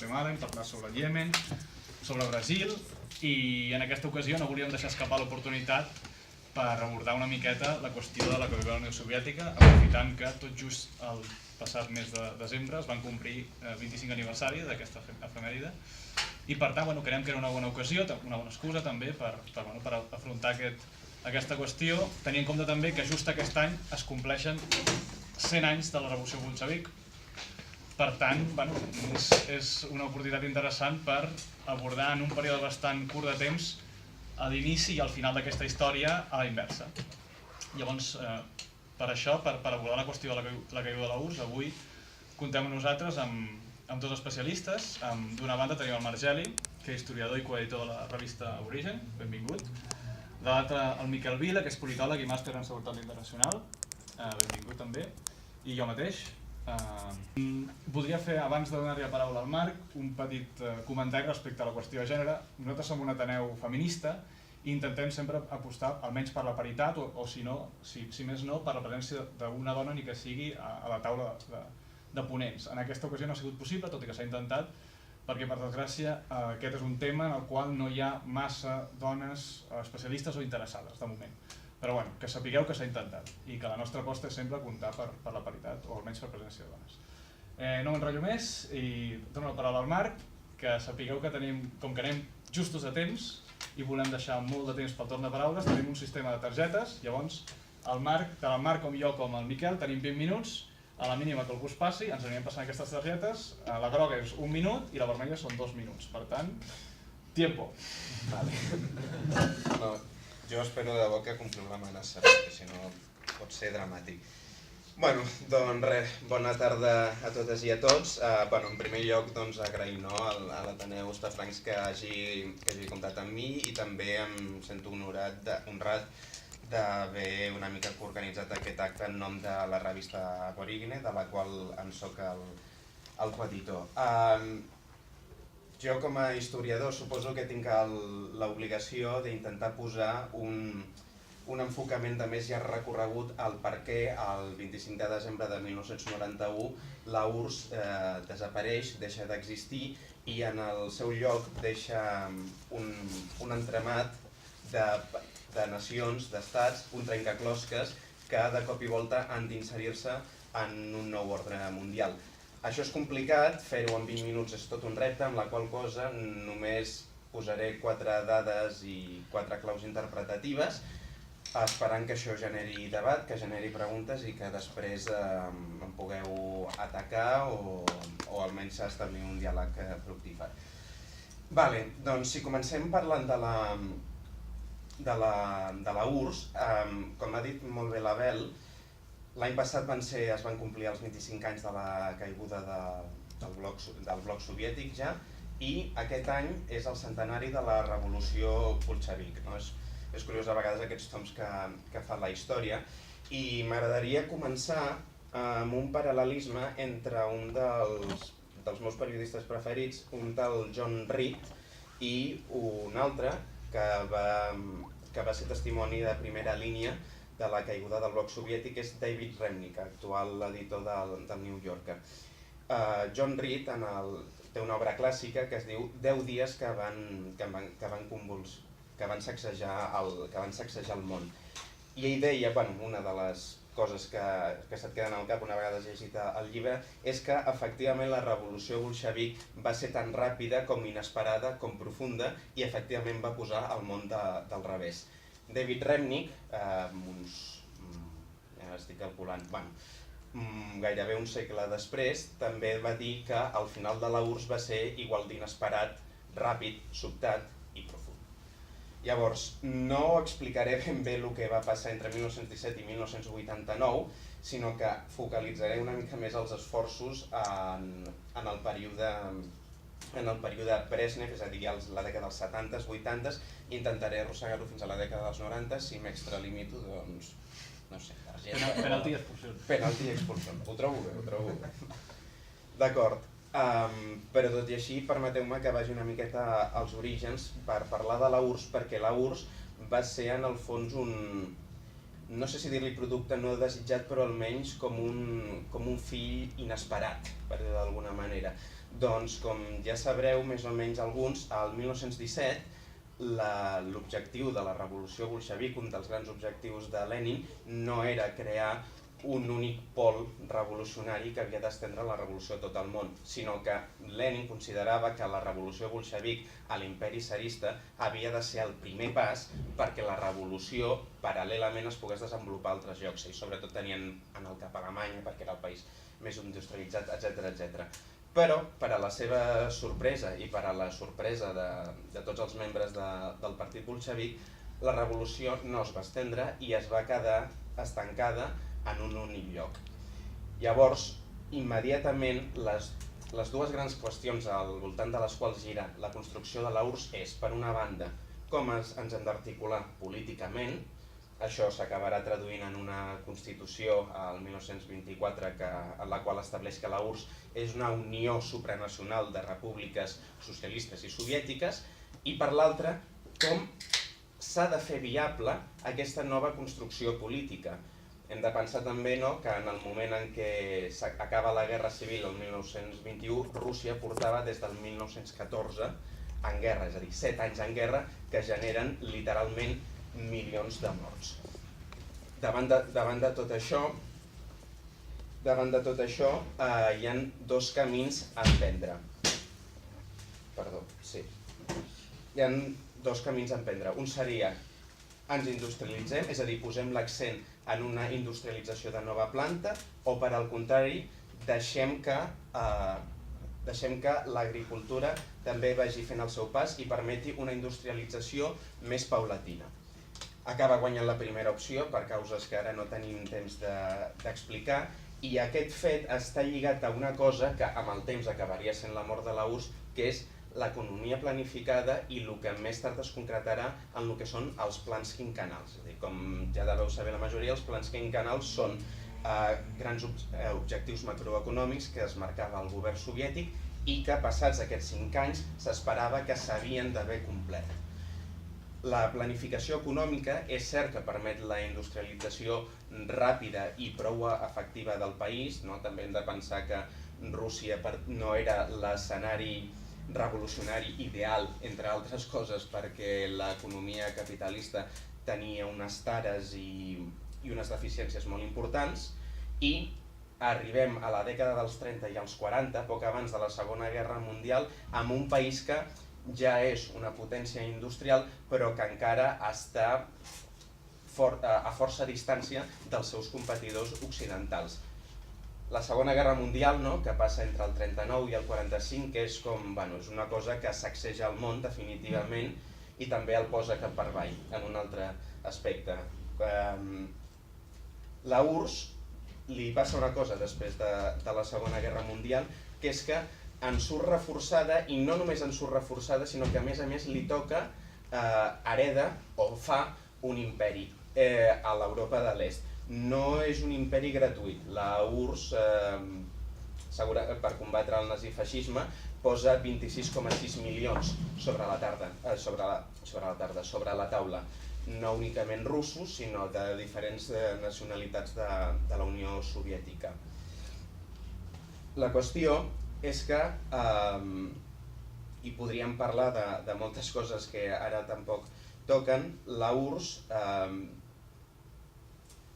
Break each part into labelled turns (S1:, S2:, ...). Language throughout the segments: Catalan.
S1: Guatemala, hem parlat sobre el Iemen, sobre Brasil, i en aquesta ocasió no volíem deixar escapar l'oportunitat per abordar una miqueta la qüestió de la caiguda de la Unió Soviètica, aprofitant que tot just el passat mes de desembre es van complir 25 aniversari d'aquesta efemèride, i per tant creiem que era una bona ocasió, una bona excusa també per afrontar aquesta qüestió, tenint en compte també que just aquest any es compleixen 100 anys de la Revolució Bolxevic. Per tant, és una oportunitat interessant per abordar en un període bastant curt de temps l'inici i el final d'aquesta història a la inversa. Llavors, per això, per abordar la qüestió de la caiguda de la URSS, avui contem amb nosaltres amb dos especialistes. D'una banda tenim el Marc Geli, que és historiador i coeditor de la revista Origen, benvingut. De l'altra, el Miquel Vila, que és politòleg i màster en seguretat internacional, benvingut també, i jo mateix. Voldria fer, abans de donar-li la paraula al Marc, un petit comentari respecte a la qüestió de gènere. Nosaltres som un Ateneu feminista i intentem sempre apostar almenys per la paritat o si més no, per la presència d'una dona ni que sigui a la taula de ponents. En aquesta ocasió no ha sigut possible, tot i que s'ha intentat, perquè per desgràcia aquest és un tema en el qual no hi ha massa dones especialistes o interessades de moment. Però que sapigueu que s'ha intentat i que la nostra aposta és sempre comptar per la paritat o almenys per presència de dones. No m'enrotllo més i dono la paraula al Marc, que sapigueu que com que anem justos a temps i volem deixar molt de temps pel torn de paraules, tenim un sistema de targetes. Llavors, tant el Marc com jo com el Miquel tenim 20 minuts, a la mínima que algú es passi, ens anirem passant aquestes targetes. La groga és 1 minut i la vermella són 2 minuts. Per tant, tiempo.
S2: Jo espero de debò que compliu l'amenaça, perquè si no pot ser dramàtic. Doncs res, bona tarda a totes i a tots. En primer lloc agrair a l'Ateneu Hostafrancs que hagi comptat amb mi i també em sento honrat d'haver una mica organitzat aquest acte en nom de la revista Aborigne, de la qual en soc el coeditor. Jo com a historiador suposo que tinc l'obligació d'intentar posar un enfocament de més llarg recorregut al per què el 25 de desembre de 1991 la URSS desapareix, deixa d'existir i en el seu lloc deixa un entramat de nacions, d'estats, un trencaclosques que de cop i volta han d'inserir-se en un nou ordre mundial. Això és complicat, fer-ho en 20 minuts és tot un repte, amb la qual cosa només posaré 4 dades i 4 claus interpretatives, esperant que això generi debat, que generi preguntes i que després em pugueu atacar o almenys establir un diàleg fructífer. Doncs si comencem parlant de la URSS, com ha dit molt bé l'Abel, l'any passat es van complir els 25 anys de la caiguda del bloc soviètic ja, i aquest any és el centenari de la revolució bolxevic. És curiós a vegades aquests toms que fa la història, i m'agradaria començar amb un paral·lelisme entre un dels meus periodistes preferits, un tal John Reed, i un altre que va ser testimoni de primera línia de la caiguda del bloc soviètic, és David Remnick, actual editor del New Yorker. John Reed té una obra clàssica que es diu 10 dies que van sacsejar el món. I ell deia, una de les coses que se't queden al cap una vegada has llegit el llibre, és que efectivament la revolució bolxevic va ser tan ràpida com inesperada, com profunda, i efectivament va posar el món del revés. David Remnick, estic calculant, gairebé un segle després, també va dir que el final de la URSS va ser igual d'inesperat, ràpid, sobtat i profund. Llavors, no explicaré ben bé el que va passar entre 1917 i 1989, sinó que focalitzaré una mica més els esforços en el període Brezhnev, és a dir, la dècada dels 70s, 80s, intentaré arrossegar-ho fins a la dècada dels 90, si m'extralimito, doncs, no sé, targeta...
S1: Penalti i expulsió.
S2: Penalti i expulsió, ho trobo bé. D'acord, però tot i així, permeteu-me que vagi una miqueta als orígens per parlar de la URSS, perquè la URSS va ser en el fons no sé si dir-li producte no desitjat, però almenys com un fill inesperat, per dir-ho d'alguna manera, Doncs, com ja sabreu, més o menys alguns, al 1917 l'objectiu de la revolució bolxevic, un dels grans objectius de Lenin, no era crear un únic pol revolucionari que havia d'estendre la revolució a tot el món, sinó que Lenin considerava que la revolució bolxevic a l'imperi tsarista havia de ser el primer pas perquè la revolució paral·lelament es pogués desenvolupar a altres llocs, i sobretot tenien en el cap Alemanya perquè era el país més industrialitzat, etc. Però, per a la seva sorpresa i per a la sorpresa de tots els membres del partit bolxevic, la revolució no es va estendre i es va quedar estancada en un únic lloc. Llavors, immediatament, les dues grans qüestions al voltant de les quals gira la construcció de la URSS és, per una banda, com ens hem d'articular políticament. Això s'acabarà traduint en una Constitució al 1924 en la qual estableix que la URSS és una unió supranacional de repúbliques socialistes i soviètiques, i per l'altra, com s'ha de fer viable aquesta nova construcció política. Hem de pensar també que en el moment en què acaba la Guerra Civil el 1921, Rússia portava des del 1914 en guerra, és a dir, 7 anys en guerra que generen literalment milions de morts. Davant de tot això, hi ha dos camins a emprendre. Hi ha dos camins a emprendre. Un seria, ens industrialitzem, és a dir, posem l'accent en una industrialització de nova planta, o per al contrari, deixem que l'agricultura també vagi fent el seu pas i permeti una industrialització més paulatina. Acaba guanyant la primera opció per causes que ara no tenim temps d'explicar, i aquest fet està lligat a una cosa que amb el temps acabaria sent la mort de la URSS, que és l'economia planificada i el que més tard es concretarà en el que són els plans quinquennals. Com ja deveu saber la majoria, els plans quinquennals són grans objectius macroeconòmics que es marcava el govern soviètic i que passats aquests 5 anys s'esperava que s'havien d'haver complert. La planificació econòmica és cert que permet la industrialització ràpida i prou efectiva del país. També hem de pensar que Rússia no era l'escenari revolucionari ideal, entre altres coses, perquè l'economia capitalista tenia unes tares i unes deficiències molt importants, i arribem a la dècada dels 30 i als 40, poc abans de la Segona Guerra Mundial, amb un país que ja és una potència industrial, però que encara està a força distància dels seus competidors occidentals. La Segona Guerra Mundial, que passa entre el 39 i el 45, que és una cosa que sacseja el món definitivament i també el posa cap per avall en un altre aspecte. La URSS li passa una cosa després de la Segona Guerra Mundial, que és que en surt reforçada, i no només en surt reforçada, sinó que a més li toca, hereda o fa un imperi a l'Europa de l'Est. No és un imperi gratuït. La URSS, per combatre el nazifeixisme, posa 26,6 milions sobre la taula. No únicament russos, sinó de diferents nacionalitats de la Unió Soviètica. La qüestió és que, i podríem parlar de moltes coses que ara tampoc toquen, la URSS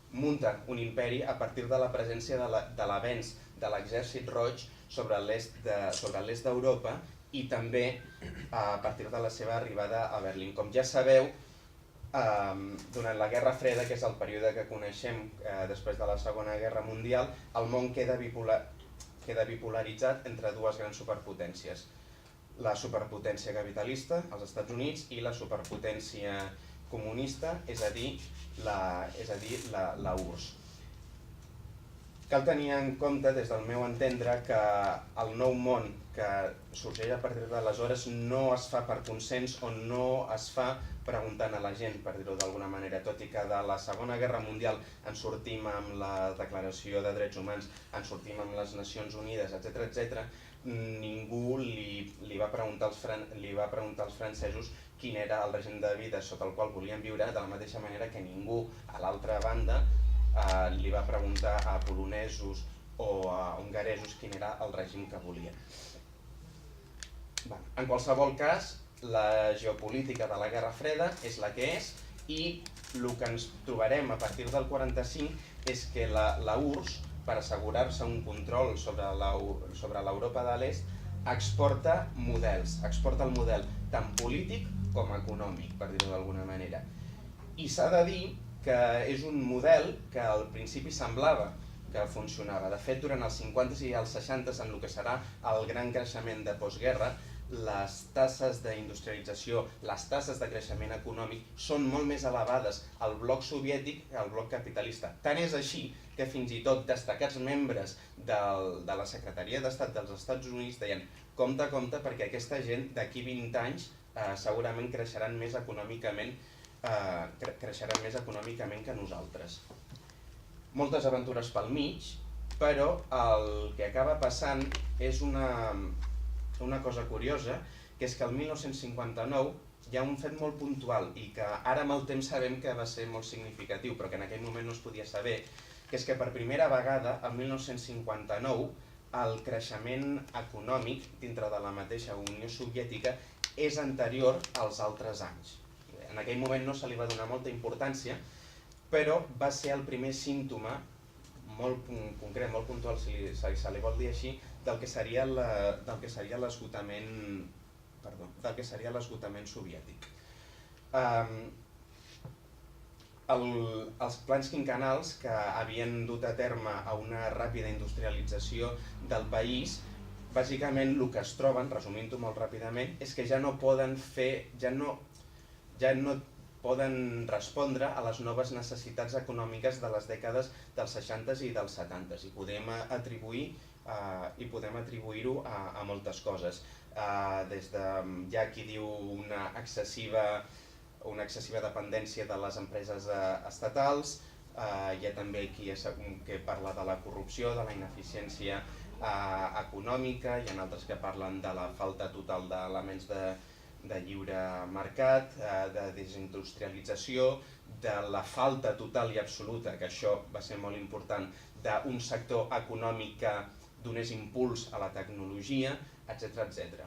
S2: munta un imperi a partir de la presència de l'avenç de l'exèrcit roig sobre l'est d'Europa i també a partir de la seva arribada a Berlín. Com ja sabeu, durant la Guerra Freda, que és el període que coneixem després de la Segona Guerra Mundial, el món queda bipolaritzat entre dues grans superpotències. La superpotència capitalista, els Estats Units, i la superpotència comunista, és a dir, la URSS. Cal tenir en compte, des del meu entendre, que el nou món que sorgeix a partir d'aleshores no es fa per consens o no es fa preguntant a la gent, per dir-ho d'alguna manera, tot i que de la Segona Guerra Mundial en sortim amb la Declaració de Drets Humans, en sortim amb les Nacions Unides, etc. Ningú li va preguntar als francesos quin era el règim de vida sota el qual volien viure, de la mateixa manera que ningú a l'altra banda li va preguntar a polonesos o a hongaresos quin era el règim que volia. En qualsevol cas, la geopolítica de la Guerra Freda és la que és i el que ens trobarem a partir del 45 és que la URSS, per assegurar-se un control sobre l'Europa de l'Est, exporta el model tant polític com econòmic, per dir-ho d'alguna manera. I s'ha de dir que és un model que al principi semblava que funcionava. De fet, durant els 50 i els 60, en el que serà el gran creixement de postguerra, les tasses d'industrialització, les tasses de creixement econòmic són molt més elevades al bloc soviètic que al bloc capitalista. Tant és així que fins i tot destacats membres de la Secretaria d'Estat dels Estats Units deien compte, perquè aquesta gent d'aquí 20 anys segurament creixeran més econòmicament que nosaltres. Moltes aventures pel mig, però el que acaba passant és una cosa curiosa, que és que el 1959 hi ha un fet molt puntual i que ara amb el temps sabem que va ser molt significatiu, però que en aquell moment no es podia saber, que és que per primera vegada, el 1959, el creixement econòmic dintre de la mateixa Unió Soviètica és anterior als altres anys. En aquell moment no se li va donar molta importància, però va ser el primer símptoma molt concret, molt puntual, si se li vol dir així, del que seria l'esgotament soviètic. Els plans quinquennals que havien dut a terme a una ràpida industrialització del país, bàsicament el que es troben, resumint-ho molt ràpidament, és que ja no poden respondre a les noves necessitats econòmiques de les dècades dels 60 i dels 70 i podem atribuir-ho a moltes coses. Hi ha qui diu una excessiva dependència de les empreses estatals, hi ha també qui parla de la corrupció, de la ineficiència econòmica, hi ha altres que parlen de la falta total d'elements de lliure mercat, de desindustrialització, de la falta total i absoluta, que això va ser molt important, d'un sector econòmic que donés impuls a la tecnologia, etc.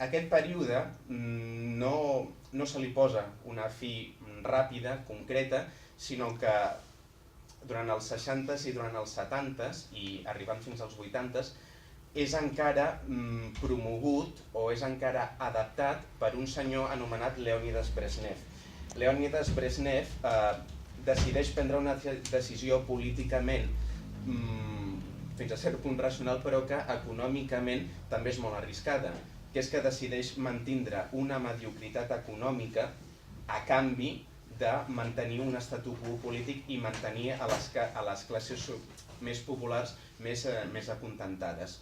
S2: Aquest període no se li posa una fi ràpida, concreta, sinó que durant els 60s i durant els 70s i arribant fins als 80s és encara promogut o és encara adaptat per un senyor anomenat Leònidas Brezhnev. Leònidas Brezhnev decideix prendre una decisió políticament fins a cert punt racional, però que econòmicament també és molt arriscada, que és que decideix mantindre una mediocritat econòmica a canvi de mantenir un statu quo polític i mantenir a les classes més populars més acontentades.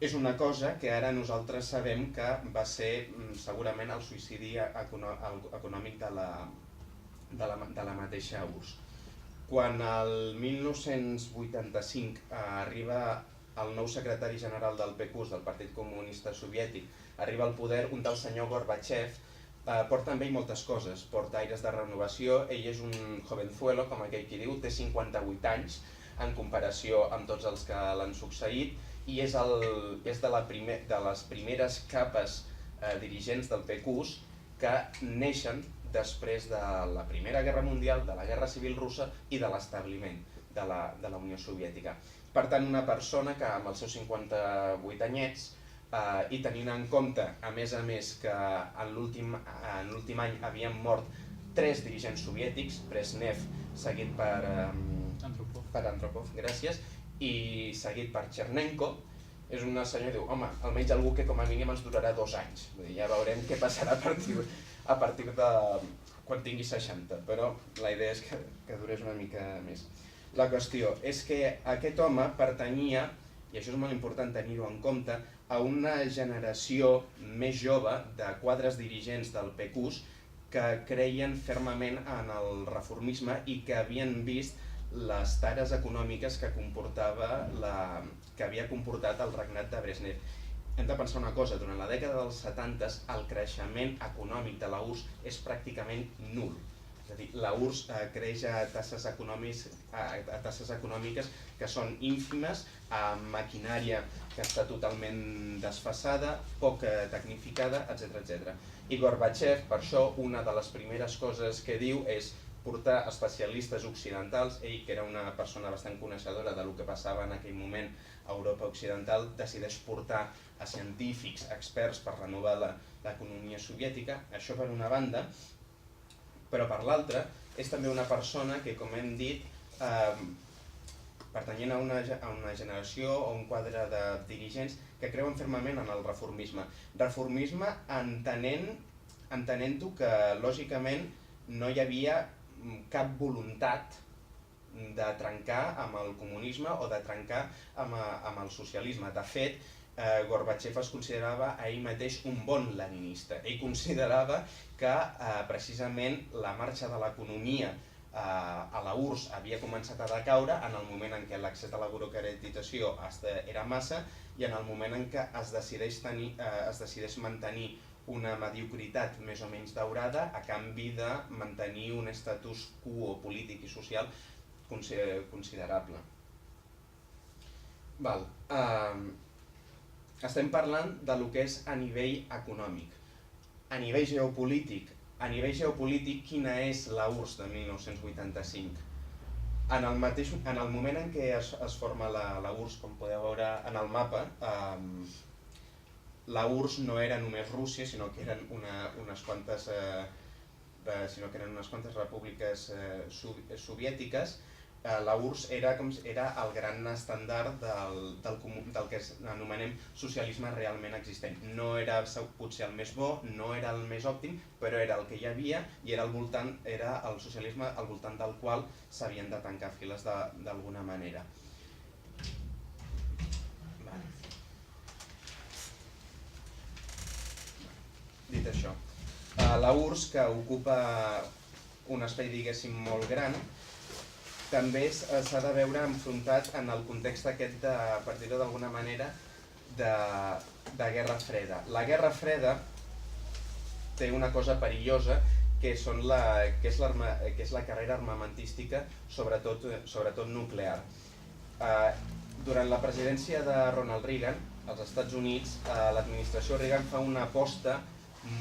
S2: És una cosa que ara nosaltres sabem que va ser segurament el suïcidi econòmic de la mateixa URSS. Quan el 1985 arriba el nou secretari general del PQS, del Partit Comunista Soviètic, arriba al poder un tal senyor Gorbachev, porta amb ell moltes coses, porta aires de renovació, ell és un jovenzuelo, com aquell qui diu, té 58 anys en comparació amb tots els que l'han succeït i és de les primeres capes dirigents del PQS que neixen després de la Primera Guerra Mundial, de la Guerra Civil Russa i de l'establiment de la Unió Soviètica. Per tant, una persona que amb els seus 58 anyets i tenint en compte, a més que en l'últim any havien mort 3 dirigents soviètics, Brezhnev, seguit per Andropov, gràcies, i seguit per Chernenko, és una senyora que diu, home, almenys algú que com a mínim ens durarà 2 anys. Ja veurem què passarà a partir de quan tingui 60, però la idea és que durés una mica més. La qüestió és que aquest home pertanyia, i això és molt important tenir-ho en compte, a una generació més jove de quadres dirigents del PQS que creien fermament en el reformisme i que havien vist les tares econòmiques que havia comportat el regnat de Brezhnev. Hem de pensar una cosa, durant la dècada dels 70 el creixement econòmic de la URSS és pràcticament nul. És a dir, la URSS creix a tasses econòmiques que són ínfimes, amb maquinària que està totalment desfasada, poc tecnificada, etc. I Gorbachev, per això, una de les primeres coses que diu és portar especialistes occidentals. Ell, que era una persona bastant coneixedora del que passava en aquell moment a Europa Occidental, decideix portar a científics, experts, per renovar l'economia soviètica. Això per una banda, però per l'altra és també una persona que, com hem dit, pertanyent a una generació o un quadre de dirigents que creuen fermament en el reformisme. Reformisme entenent-ho que, lògicament, no hi havia cap voluntat de trencar amb el comunisme o de trencar amb el socialisme. De fet, Gorbachev es considerava a ell mateix un bon leninista. Ell considerava que precisament la marxa de l'economia a la URSS havia començat a decaure en el moment en què l'accés a la burocratització era massa i en el moment en què es decideix mantenir una mediocritat més o menys daurada a canvi de mantenir un status quo polític i social considerable. Estem parlant de lo que és a nivell econòmic. A nivell geopolític, quina és la URSS de 1985? En el moment en què es forma la URSS, com podeu veure en el mapa, la URSS no era només Rússia, sinó que eren unes quantes repúbliques soviètiques. La URSS era el gran estàndard del que anomenem socialisme realment existent. No era potser el més bo, no era el més òptim, però era el que hi havia i era el socialisme al voltant del qual s'havien de tancar files d'alguna manera. Dit això, la URSS, que ocupa un espai, diguéssim, molt gran, també s'ha de veure enfrontat en el context aquest, per dir-ho d'alguna manera, de Guerra Freda. La Guerra Freda té una cosa perillosa, que és la carrera armamentística, sobretot nuclear. Durant la presidència de Ronald Reagan, als Estats Units, l'administració Reagan fa una aposta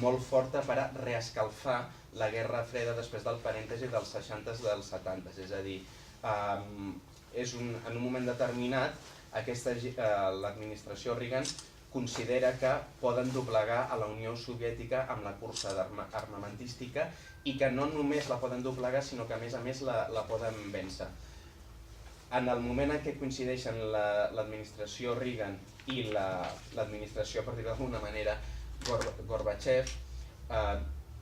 S2: molt forta per a reescalfar la Guerra Freda després del parèntesi dels 60s i dels 70s. És a dir, en un moment determinat, l'administració Reagan considera que poden doblegar a la Unió Soviètica amb la cursa armamentística i que no només la poden doblegar, sinó que a més la poden vèncer. En el moment en què coincideixen l'administració Reagan i l'administració, per dir-ho d'alguna manera, Gorbachev,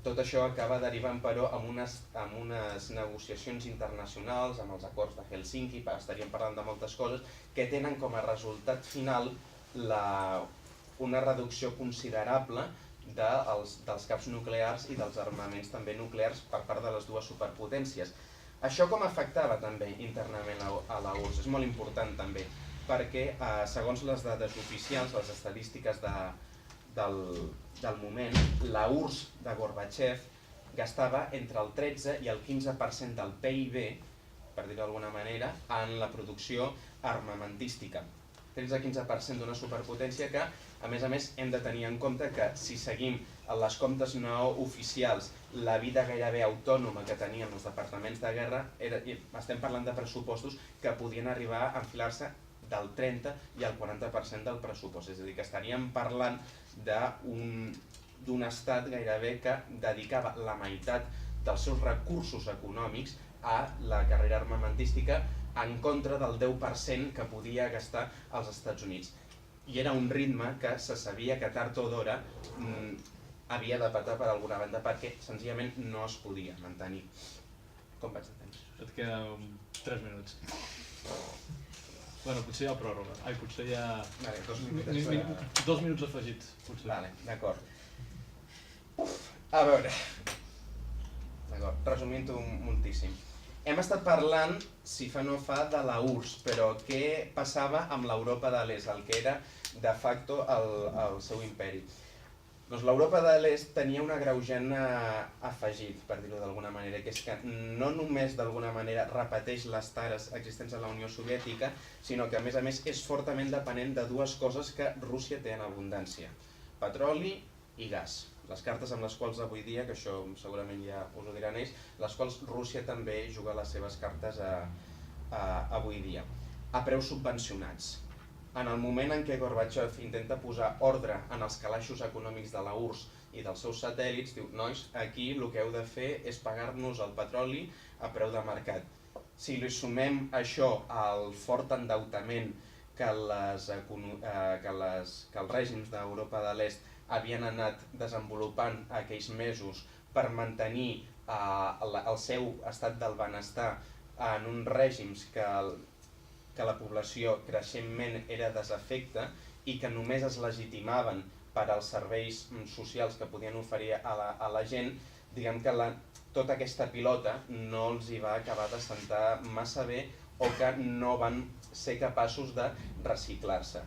S2: tot això acaba derivant, però, amb unes negociacions internacionals, amb els acords de Helsinki, estaríem parlant de moltes coses, que tenen com a resultat final una reducció considerable dels caps nuclears i dels armaments també nuclears per part de les dues superpotències. Això com afectava també internament a la URSS? És molt important també, perquè segons les dades oficials, les estadístiques del moment, la URSS de Gorbachev gastava entre el 13 i el 15% del PIB, per dir-ho d'alguna manera, en la producció armamentística. 13-15% d'una superpotència que, a més, hem de tenir en compte que si seguim les comptes no oficials, la vida gairebé autònoma que tenien els departaments de guerra, estem parlant de pressupostos que podien arribar a enfilar-se del 30 i el 40% del pressupost. És a dir, que estaríem parlant d'un estat gairebé que dedicava la meitat dels seus recursos econòmics a la carrera armamentística en contra del 10% que podia gastar als Estats Units. I era un ritme que se sabia que tard o d'hora havia de patar per alguna banda perquè senzillament no es podia mantenir. Com vaig de temps?
S1: Et queden 3 minuts. Bueno, potser hi ha pròrroga. Ai, potser hi ha... 2 minuts afegits, potser.
S2: Vale, d'acord. A veure... D'acord, resumint-ho moltíssim. Hem estat parlant, si fa no fa, de la URSS, però què passava amb l'Europa de l'Est, el que era de facto el seu imperi? Doncs l'Europa de l'Est tenia un agreujant afegit, per dir-ho d'alguna manera, que és que no només d'alguna manera repeteix les tares existents en la Unió Soviètica, sinó que a més és fortament dependent de dues coses que Rússia té en abundància: petroli i gas. Les cartes amb les quals avui dia, que això segurament ja us ho diran ells, les quals Rússia també juga les seves cartes avui dia, a preus subvencionats. En el moment en què Gorbachev intenta posar ordre en els calaixos econòmics de la URSS i dels seus satèl·lits, diu: nois, aquí el que heu de fer és pagar-nos el petroli a preu de mercat. Si li sumem això al fort endeutament que els règims d'Europa de l'Est havien anat desenvolupant aquells mesos per mantenir el seu estat del benestar en uns règims que la població creixentment era desafecta i que només es legitimaven per als serveis socials que podien oferir a la gent, diguem que tota aquesta pilota no els hi va acabar de sentar massa bé, o que no van ser capaços de reciclar-se.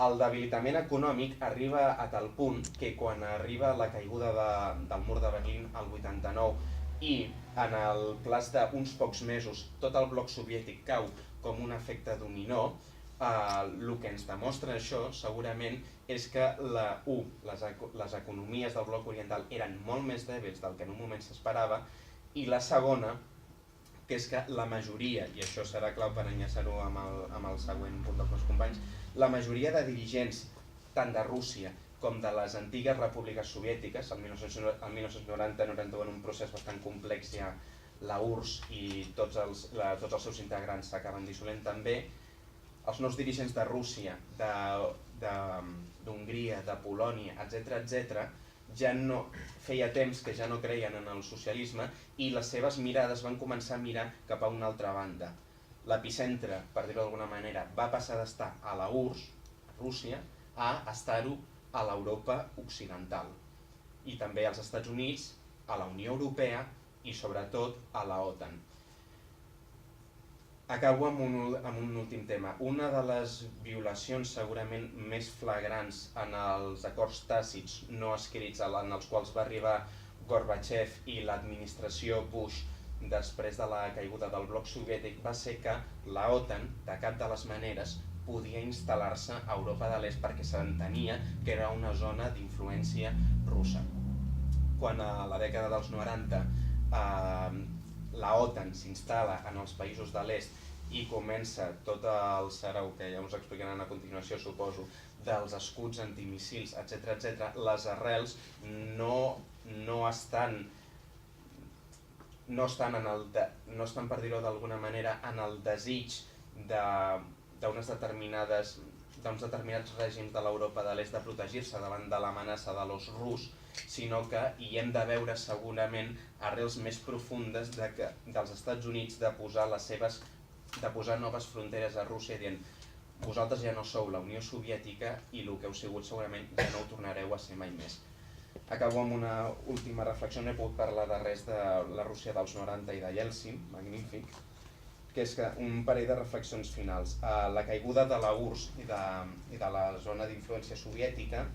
S2: El debilitament econòmic arriba a tal punt que quan arriba la caiguda del mur de Berlín al 89 i en el plaç d'uns pocs mesos tot el bloc soviètic cau com un efecte dominó, el que ens demostra això segurament és que les economies del bloc oriental eren molt més dèbils del que en un moment s'esperava, i la segona, que és que la majoria, i això serà clau per enllaçar-ho amb el següent punt dels meus companys, la majoria de dirigents tant de Rússia com de les antigues repúbliques soviètiques, el 1990-91 en un procés bastant complex ja la URSS i tots els seus integrants s'acaben dissolent també, els nous dirigents de Rússia, d'Hongria, de Polònia, etc., ja no feia temps que ja no creien en el socialisme i les seves mirades van començar a mirar cap a una altra banda. L'epicentre, per dir-ho d'alguna manera, va passar d'estar a la URSS, Rússia, a estar-ho a l'Europa occidental. I també als Estats Units, a la Unió Europea i sobretot a la OTAN. Acabo amb un últim tema. Una de les violacions segurament més flagrants en els acords tàcits no escrits en els quals va arribar Gorbachev i l'administració Bush després de la caiguda del bloc soviètic va ser que la OTAN, de cap de les maneres, podia instal·lar-se a Europa de l'Est perquè s'entenia que era una zona d'influència russa. Quan a la dècada dels 90 la OTAN s'instal·la en els països de l'est i comença tot el sarau, que ja us explicaran a continuació, suposo, dels escuts antimissils, etc., les arrels no estan, per dir-ho d'alguna manera, en el desig d'uns determinats règims de l'Europa de l'Est de protegir-se davant de l'amenaça de l'os rus, sinó que hi hem de veure segurament arrels més profundes dels Estats Units de posar noves fronteres a Rússia dient: vosaltres ja no sou la Unió Soviètica i el que heu sigut segurament ja no ho tornareu a ser mai més. Acabo amb una última reflexió, no he pogut parlar de res de la Rússia dels 90 i de Yeltsin, magnífic, que és que un parell de reflexions finals. La caiguda de la URSS i de la zona d'influència soviètica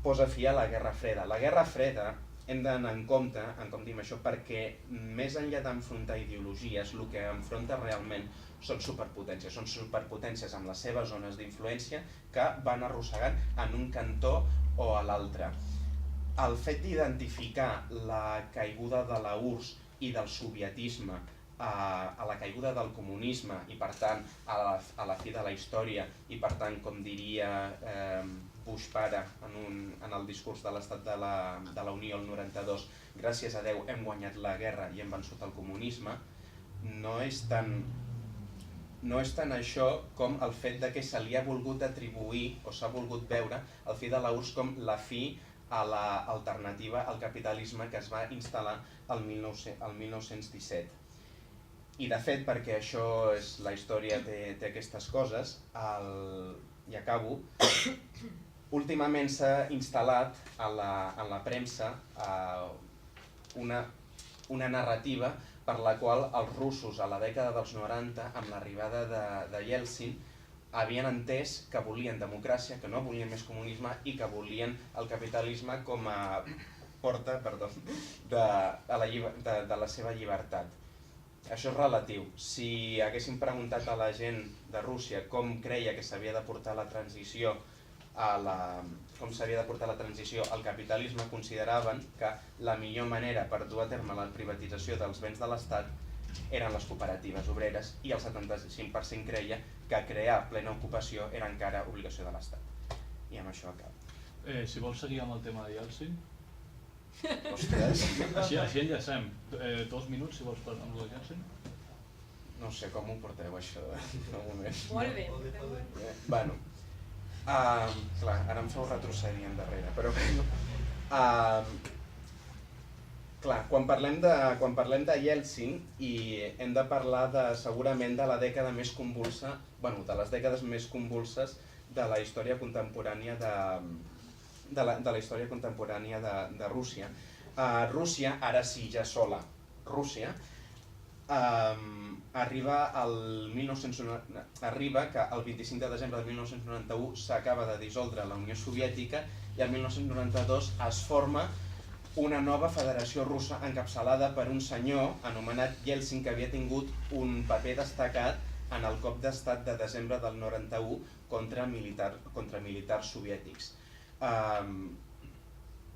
S2: posa fi a la Guerra Freda. La Guerra Freda hem d'anar en compte com diem això, perquè més enllà d'enfrontar ideologies, el que enfronta realment són superpotències amb les seves zones d'influència que van arrossegant en un cantó o a l'altre. El fet d'identificar la caiguda de la URSS i del sovietisme a la caiguda del comunisme i per tant a la fi de la història i per tant, com diria Bush pare en el discurs de l'estat de la Unió el 92, gràcies a Déu hem guanyat la guerra i hem vençut el comunisme, no és tant això com el fet que se li ha volgut atribuir o s'ha volgut veure el fi de la URSS com la fi a l'alternativa al capitalisme que es va instal·lar el 1917. I de fet, perquè això és la història, té aquestes coses, i acabo, últimament s'ha instal·lat en la premsa una narrativa per la qual els russos a la dècada dels 90, amb l'arribada de Yeltsin, havien entès que volien democràcia, que no volien més comunisme i que volien el capitalisme com a porta de la seva llibertat. Això és relatiu. Si haguéssim preguntat a la gent de Rússia com creia que s'havia de portar la transició al capitalisme, consideraven que la millor manera per dur a terme la privatització dels béns de l'Estat eren les cooperatives obreres i el 75% creia que crear plena ocupació era encara obligació de l'Estat. I amb això acabo.
S1: Si vols seguir amb el tema de Yeltsin.
S2: Ostres.
S1: Així enllacem. 2 minuts si vols parlar amb el Yeltsin.
S2: No sé com ho porteu això, de moment.
S3: Molt bé.
S2: Bueno, clar, ara em feu retrocedir endarrere, però clar, quan parlem de Yeltsin i hem de parlar segurament de la dècada més convulsa, de les dècades més convulses de la història contemporània de Rússia. Rússia, ara sí, ja sola, Rússia, arriba que el 25 de desembre de 1991 s'acaba de dissoldre la Unió Soviètica i el 1992 es forma una nova federació russa encapçalada per un senyor anomenat Yeltsin que havia tingut un paper destacat en el cop d'estat de desembre del 91 contra militars soviètics.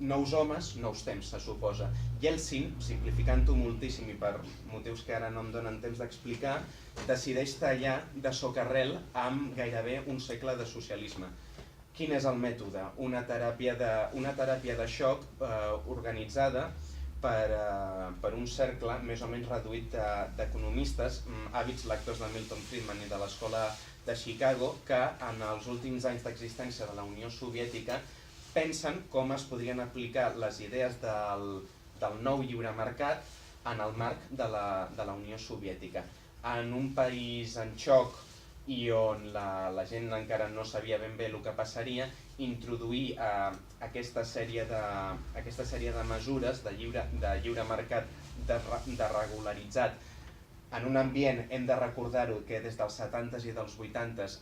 S2: Nous homes, nous temps, se suposa. Yeltsin, simplificant-ho moltíssim i per motius que ara no em donen temps d'explicar, decideix tallar de socarrel amb gairebé un segle de socialisme. Quin és el mètode? Una teràpia de xoc organitzada per un cercle més o menys reduït d'economistes, àvids lectors de Milton Friedman i de l'escola de Chicago, que en els últims anys d'existència de la Unió Soviètica pensen com es podrien aplicar les idees del nou lliure mercat en el marc de la Unió Soviètica. En un país en xoc i on la gent encara no sabia ben bé el que passaria, introduir aquesta sèrie de mesures de lliure mercat desregularitzat en un ambient, hem de recordar-ho, que des dels 70s i dels 80s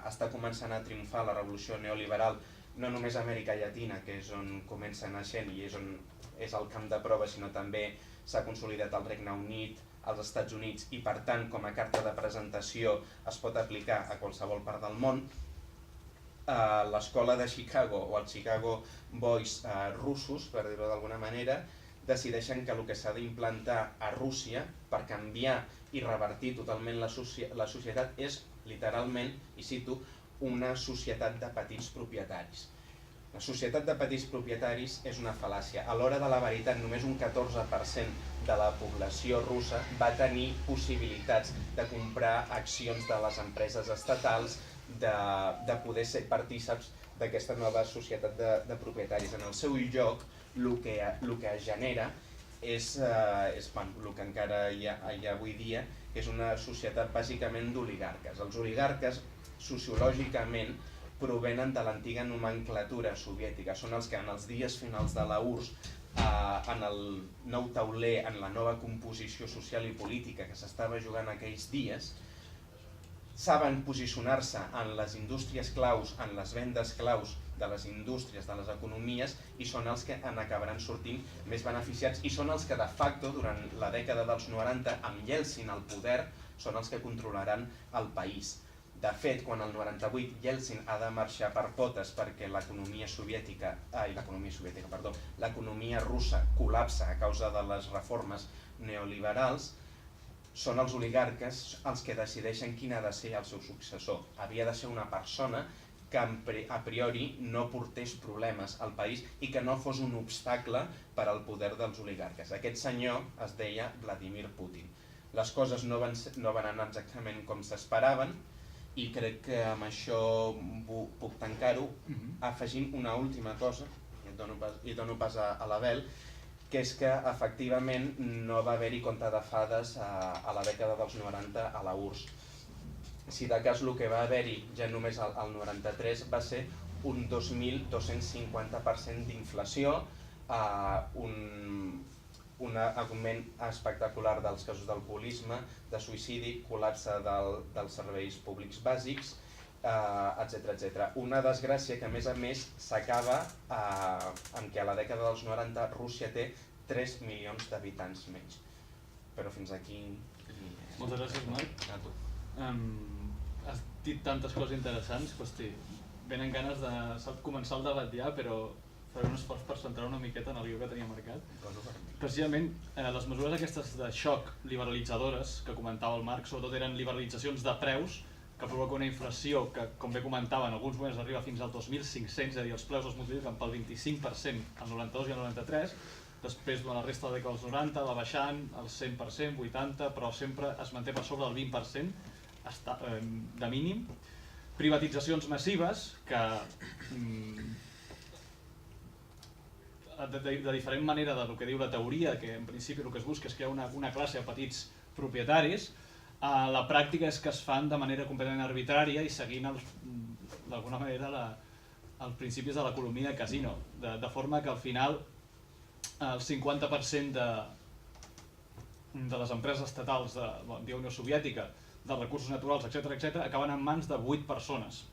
S2: està començant a triomfar la revolució neoliberal, no només a Amèrica Llatina, que és on comença naixent i és on és el camp de prova, sinó també s'ha consolidat al Regne Unit, als Estats Units i per tant com a carta de presentació es pot aplicar a qualsevol part del món. L'escola de Chicago o els Chicago Boys russos, per dir-ho d'alguna manera, decideixen que el que s'ha d'implantar a Rússia per canviar i revertir totalment la societat és literalment, i cito, una societat de petits propietaris. La societat de petits propietaris és una fal·làcia. A l'hora de la veritat, només un 14% de la població russa va tenir possibilitats de comprar accions de les empreses estatals, de poder ser partíceps d'aquesta nova societat de propietaris. En el seu lloc, el que es genera és el que encara hi ha avui dia, que és una societat bàsicament d'oligarques. Els oligarques, sociològicament, provenen de l'antiga nomenclatura soviètica. Són els que en els dies finals de la URSS, en el nou tauler, en la nova composició social i política que s'estava jugant aquells dies, saben posicionar-se en les indústries claus, en les vendes claus de les indústries, de les economies, i són els que en acabaran sortint més beneficiats i són els que de facto durant la dècada dels 90, amb Yeltsin al poder, són els que controlaran el país. De fet, quan el 98 Yeltsin ha de marxar per potes perquè l'economia russa col·lapsa a causa de les reformes neoliberals, són els oligarques els que decideixen quin ha de ser el seu successor. Havia de ser una persona que a priori no portés problemes al país i que no fos un obstacle per al poder dels oligarques. Aquest senyor es deia Vladimir Putin. Les coses no van anar exactament com s'esperaven i crec que amb això puc tancar-ho afegint una última cosa, i dono pas a l'Abel, que és que efectivament no va haver-hi conte de fades a la dècada dels 90 a la URSS. Si de cas el que va haver-hi ja només al 93 va ser un 2.250% d'inflació, un augment espectacular dels casos d'alcoholisme, de suïcidi, col·lapse dels serveis públics bàsics etc. Una desgràcia que a més s'acaba en què a la dècada dels 90 Rússia té 3 milions d'habitants menys. Però fins aquí...
S3: Moltes gràcies, Marc.
S2: A tu.
S3: Has dit tantes coses interessants, hosti, venen ganes de començar el debat ja, però faré un esforç per centrar una miqueta en el guió que tenia marcat. Precisament, les mesures aquestes de xoc liberalitzadores que comentava el Marc, sobretot eren liberalitzacions de preus que provoca una inflació que, com bé comentava, en alguns moments arriba fins al 2.500, és a dir, els preus es multipliquen pel 25% al 92 i al 93, després durant la resta de la dècada dels 90 va baixant al 100%, 80%, però sempre es manté per sobre del 20% de mínim. Privatitzacions massives que de diferent manera del que diu la teoria, que en principi el que es busca és crear una classe de petits propietaris, la pràctica és que es fan de manera completament arbitrària i seguint d'alguna manera els principis de l'economia de casino, de forma que al final el 50% de les empreses estatals de Unió Soviètica, dels recursos naturals, etc., acaben en mans de 8 persones,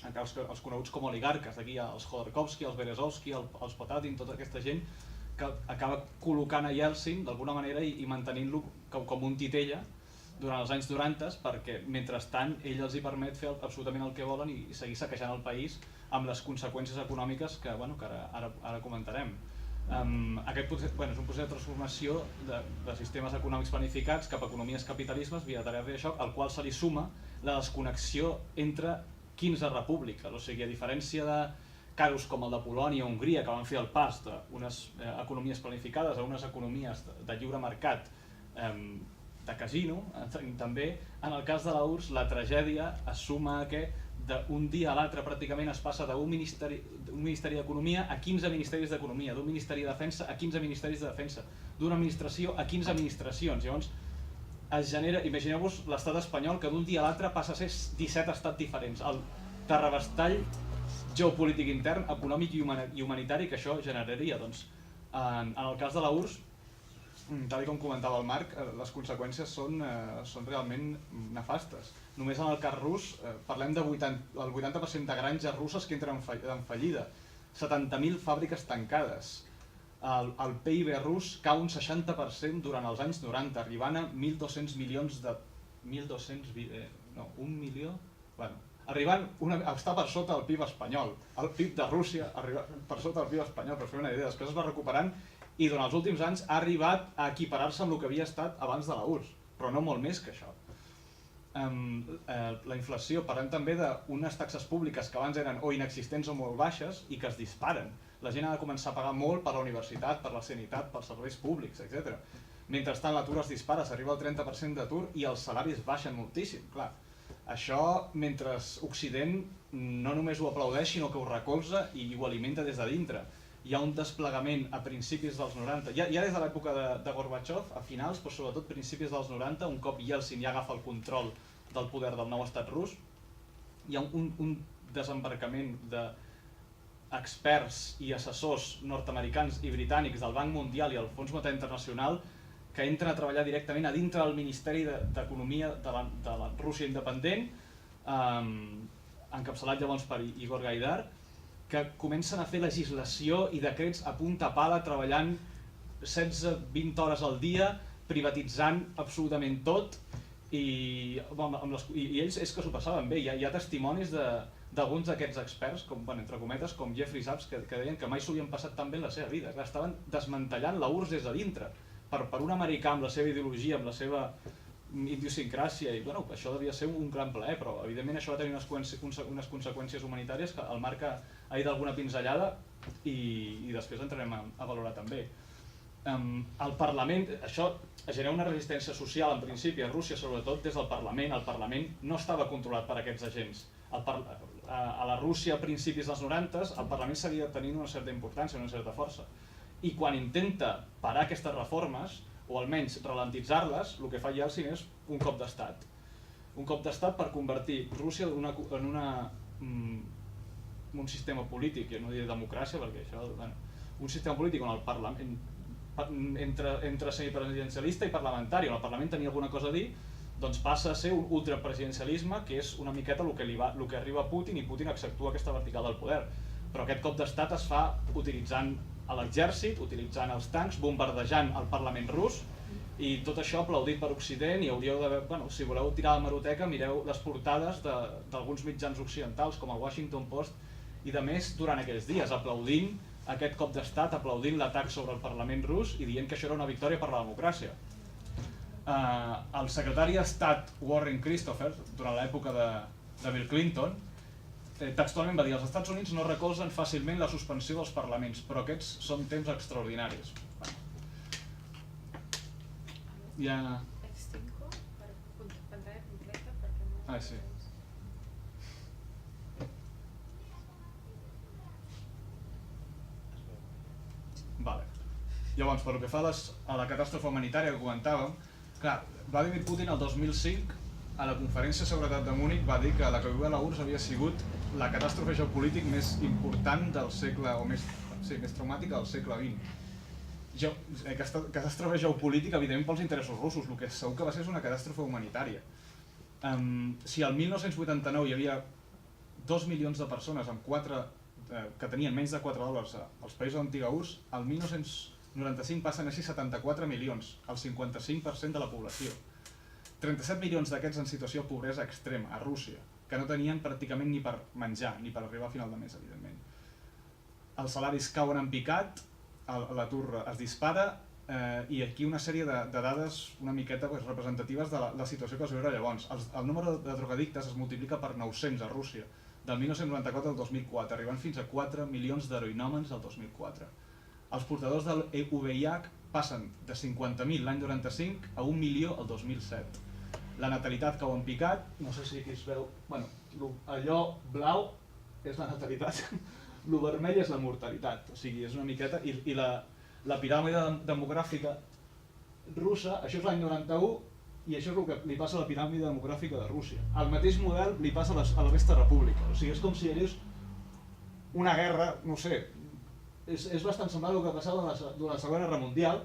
S3: els coneguts com oligarques. Aquí hi ha els Khodorkovsky, els Berezovsky, els Potatin, tota aquesta gent que acaba col·locant a Yeltsin d'alguna manera i mantenint-lo com un titella durant els anys 90, perquè mentrestant ell els hi permet fer absolutament el que volen i seguir saquejant el país amb les conseqüències econòmiques que ara comentarem. Aquest és un procés de transformació de sistemes econòmics planificats cap a economies capitalismes via tarees de xoc, al qual se li suma la desconnexió entre 15 repúbliques, o sigui, a diferència de casos com el de Polònia o Hongria, que van fer el pas d'unes economies planificades a unes economies de lliure mercat de casino, també en el cas de la URSS la tragèdia es suma a que d'un dia a l'altre pràcticament es passa d'un ministeri d'Economia a 15 ministeris d'Economia, d'un ministeri de Defensa a 15 ministeris de Defensa, d'una administració a 15 administracions. Llavors es genera, imagineu-vos l'estat espanyol que d'un dia a l'altre passa a ser 17 estats diferents, el terrabastall geopolític intern, econòmic i humanitari que això generaria. En el cas de la URSS, tal com comentava el Marc, les conseqüències són realment nefastes. Només en el cas rus parlem del 80% de granges russes que entren en fallida, 70.000 fàbriques tancades. El PIB rus cau un 60% durant els anys 90, arribant a 1.200 milions de... 1 milió? Arribant a estar per sota del PIB espanyol. El PIB de Rússia arriba per sota del PIB espanyol, per fer una idea. Després es va recuperant i durant els últims anys ha arribat a equiparar-se amb el que havia estat abans de la URSS, però no molt més que això. La inflació, parlem també d'unes taxes públiques que abans eren o inexistents o molt baixes i que es disparen. La gent ha de començar a pagar molt per la universitat, per la sanitat, pels serveis públics, etc. Mentrestant l'atur es dispara, s'arriba al 30% d'atur i els salaris baixen moltíssim. Clar, això mentre Occident no només ho aplaudeix sinó que ho recolza i ho alimenta des de dintre. Hi ha un desplegament a principis dels 90, ja des de l'època de Gorbachev, a finals, però sobretot principis dels 90, un cop Yeltsin ja agafa el control del poder del nou estat rus, hi ha un desembarcament d'experts i assessors nord-americans i britànics del Banc Mundial i el Fons Monetari Internacional que entren a treballar directament a dintre del Ministeri d'Economia de la Rússia independent, encapçalat llavors per Igor Gaidar, que comencen a fer legislació i decrets a punta pala, treballant 16-20 hores al dia, privatitzant absolutament tot, i ells és que s'ho passaven bé. Hi ha testimonis d'alguns d'aquests experts, entre cometes, com Jeffrey Sachs, que deien que mai s'ho havien passat tan bé en la seva vida, que estaven desmantellant la URSS des de dintre, per un americà amb la seva ideologia, amb la seva idiosincràsia, i això devia ser un gran plaer, però evidentment això va tenir unes conseqüències humanitàries que el Marc ha dit d'alguna pinzellada i després entrarem a valorar també. El Parlament, això genera una resistència social en principi a Rússia, sobretot des del Parlament. El Parlament no estava controlat per aquests agents. A la Rússia a principis dels 90 el Parlament seguia tenint una certa importància, una certa força, i quan intenta parar aquestes reformes o almenys ralentitzar-les, el que fa Yeltsin és un cop d'estat. Un cop d'estat per convertir Rússia en un sistema polític, jo no diré democràcia perquè això... Un sistema polític on el Parlament, entre semipresidencialista i parlamentari, on el Parlament tenia alguna cosa a dir, doncs passa a ser un ultrapresidencialisme, que és una miqueta el que arriba a Putin, i Putin accentua aquesta vertical del poder. Però aquest cop d'estat es fa utilitzant l'exèrcit, utilitzant els tancs, bombardejant el Parlament rus, i tot això aplaudit per Occident, i hauríeu de... Bueno, si voleu tirar la hemeroteca, mireu les portades d'alguns mitjans occidentals, com el Washington Post, i de més durant aquells dies, aplaudint aquest cop d'estat, aplaudint l'atac sobre el Parlament rus i dient que això era una victòria per la democràcia. El secretari d'Estat Warren Christopher, durant l'època de Bill Clinton, textualment va dir: els Estats Units no recolzen fàcilment la suspensió dels parlaments, però aquests són temps extraordinaris. Ja...
S4: F5 per pantalla completa perquè no...
S3: Ah, sí. Vale. Llavors, pel que fa a la catàstrofe humanitària que comentàvem, clar, Vladimir Putin el 2005 a la conferència de seguretat de Múnich va dir que la caiguda de la URSS havia sigut la catàstrofe geopolítica més important del segle, o més traumàtica del segle XX. Aquesta catàstrofe geopolítica, evidentment, pels interessos russos, el que segur que va ser és una catàstrofe humanitària. Si al 1989 hi havia 2 milions de persones que tenien menys de $4 als països d'antiga URSS, al 1995 passen a ser 74 milions, el 55% de la població. 37 milions d'aquests en situació de pobresa extrema a Rússia, que no tenien pràcticament ni per menjar, ni per arribar a final de mes, evidentment. Els salaris cauen en picat, l'atur es dispara, i aquí una sèrie de dades una miqueta representatives de la situació que es viurà llavors. El número de drogadictes es multiplica per 900 a Rússia, del 1994 al 2004, arribant fins a 4 milions d'heroïnòmens el 2004. Els portadors del VIH passen de 50.000 l'any 95 a 1 milió el 2007. La natalitat cau en picat, no sé si aquí es veu, bueno, allò blau és la natalitat, el vermell és la mortalitat, o sigui, és una miqueta, i la piràmide demogràfica russa, això és l'any 91, i això és el que li passa a la piràmide demogràfica de Rússia. El mateix model li passa a la resta de república, o sigui, és com si hi hagués una guerra, no sé, és bastant semblant al que passava durant la Segona Guerra Mundial,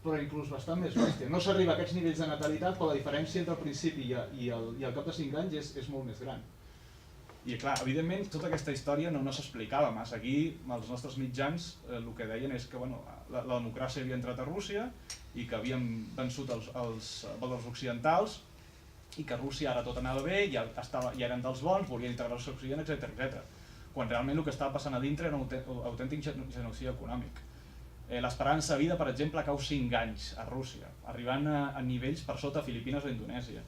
S3: però inclús bastant més bèstia. No s'arriba a aquests nivells de natalitat, però la diferència entre el principi i al cap de 5 anys és molt més gran. I clar, evidentment, tota aquesta història no s'explicava massa. Aquí, els nostres mitjans, el que deien és que la democràcia havia entrat a Rússia i que havien vençut els valors occidentals i que a Rússia ara tot anava bé, ja eren dels bons, volien integrar-se a Occident, etc. Quan realment el que estava passant a dintre era un autèntic genocidi econòmic. L'esperança de vida, per exemple, cau 5 anys a Rússia, arribant a nivells per sota a Filipines o Indonèsia.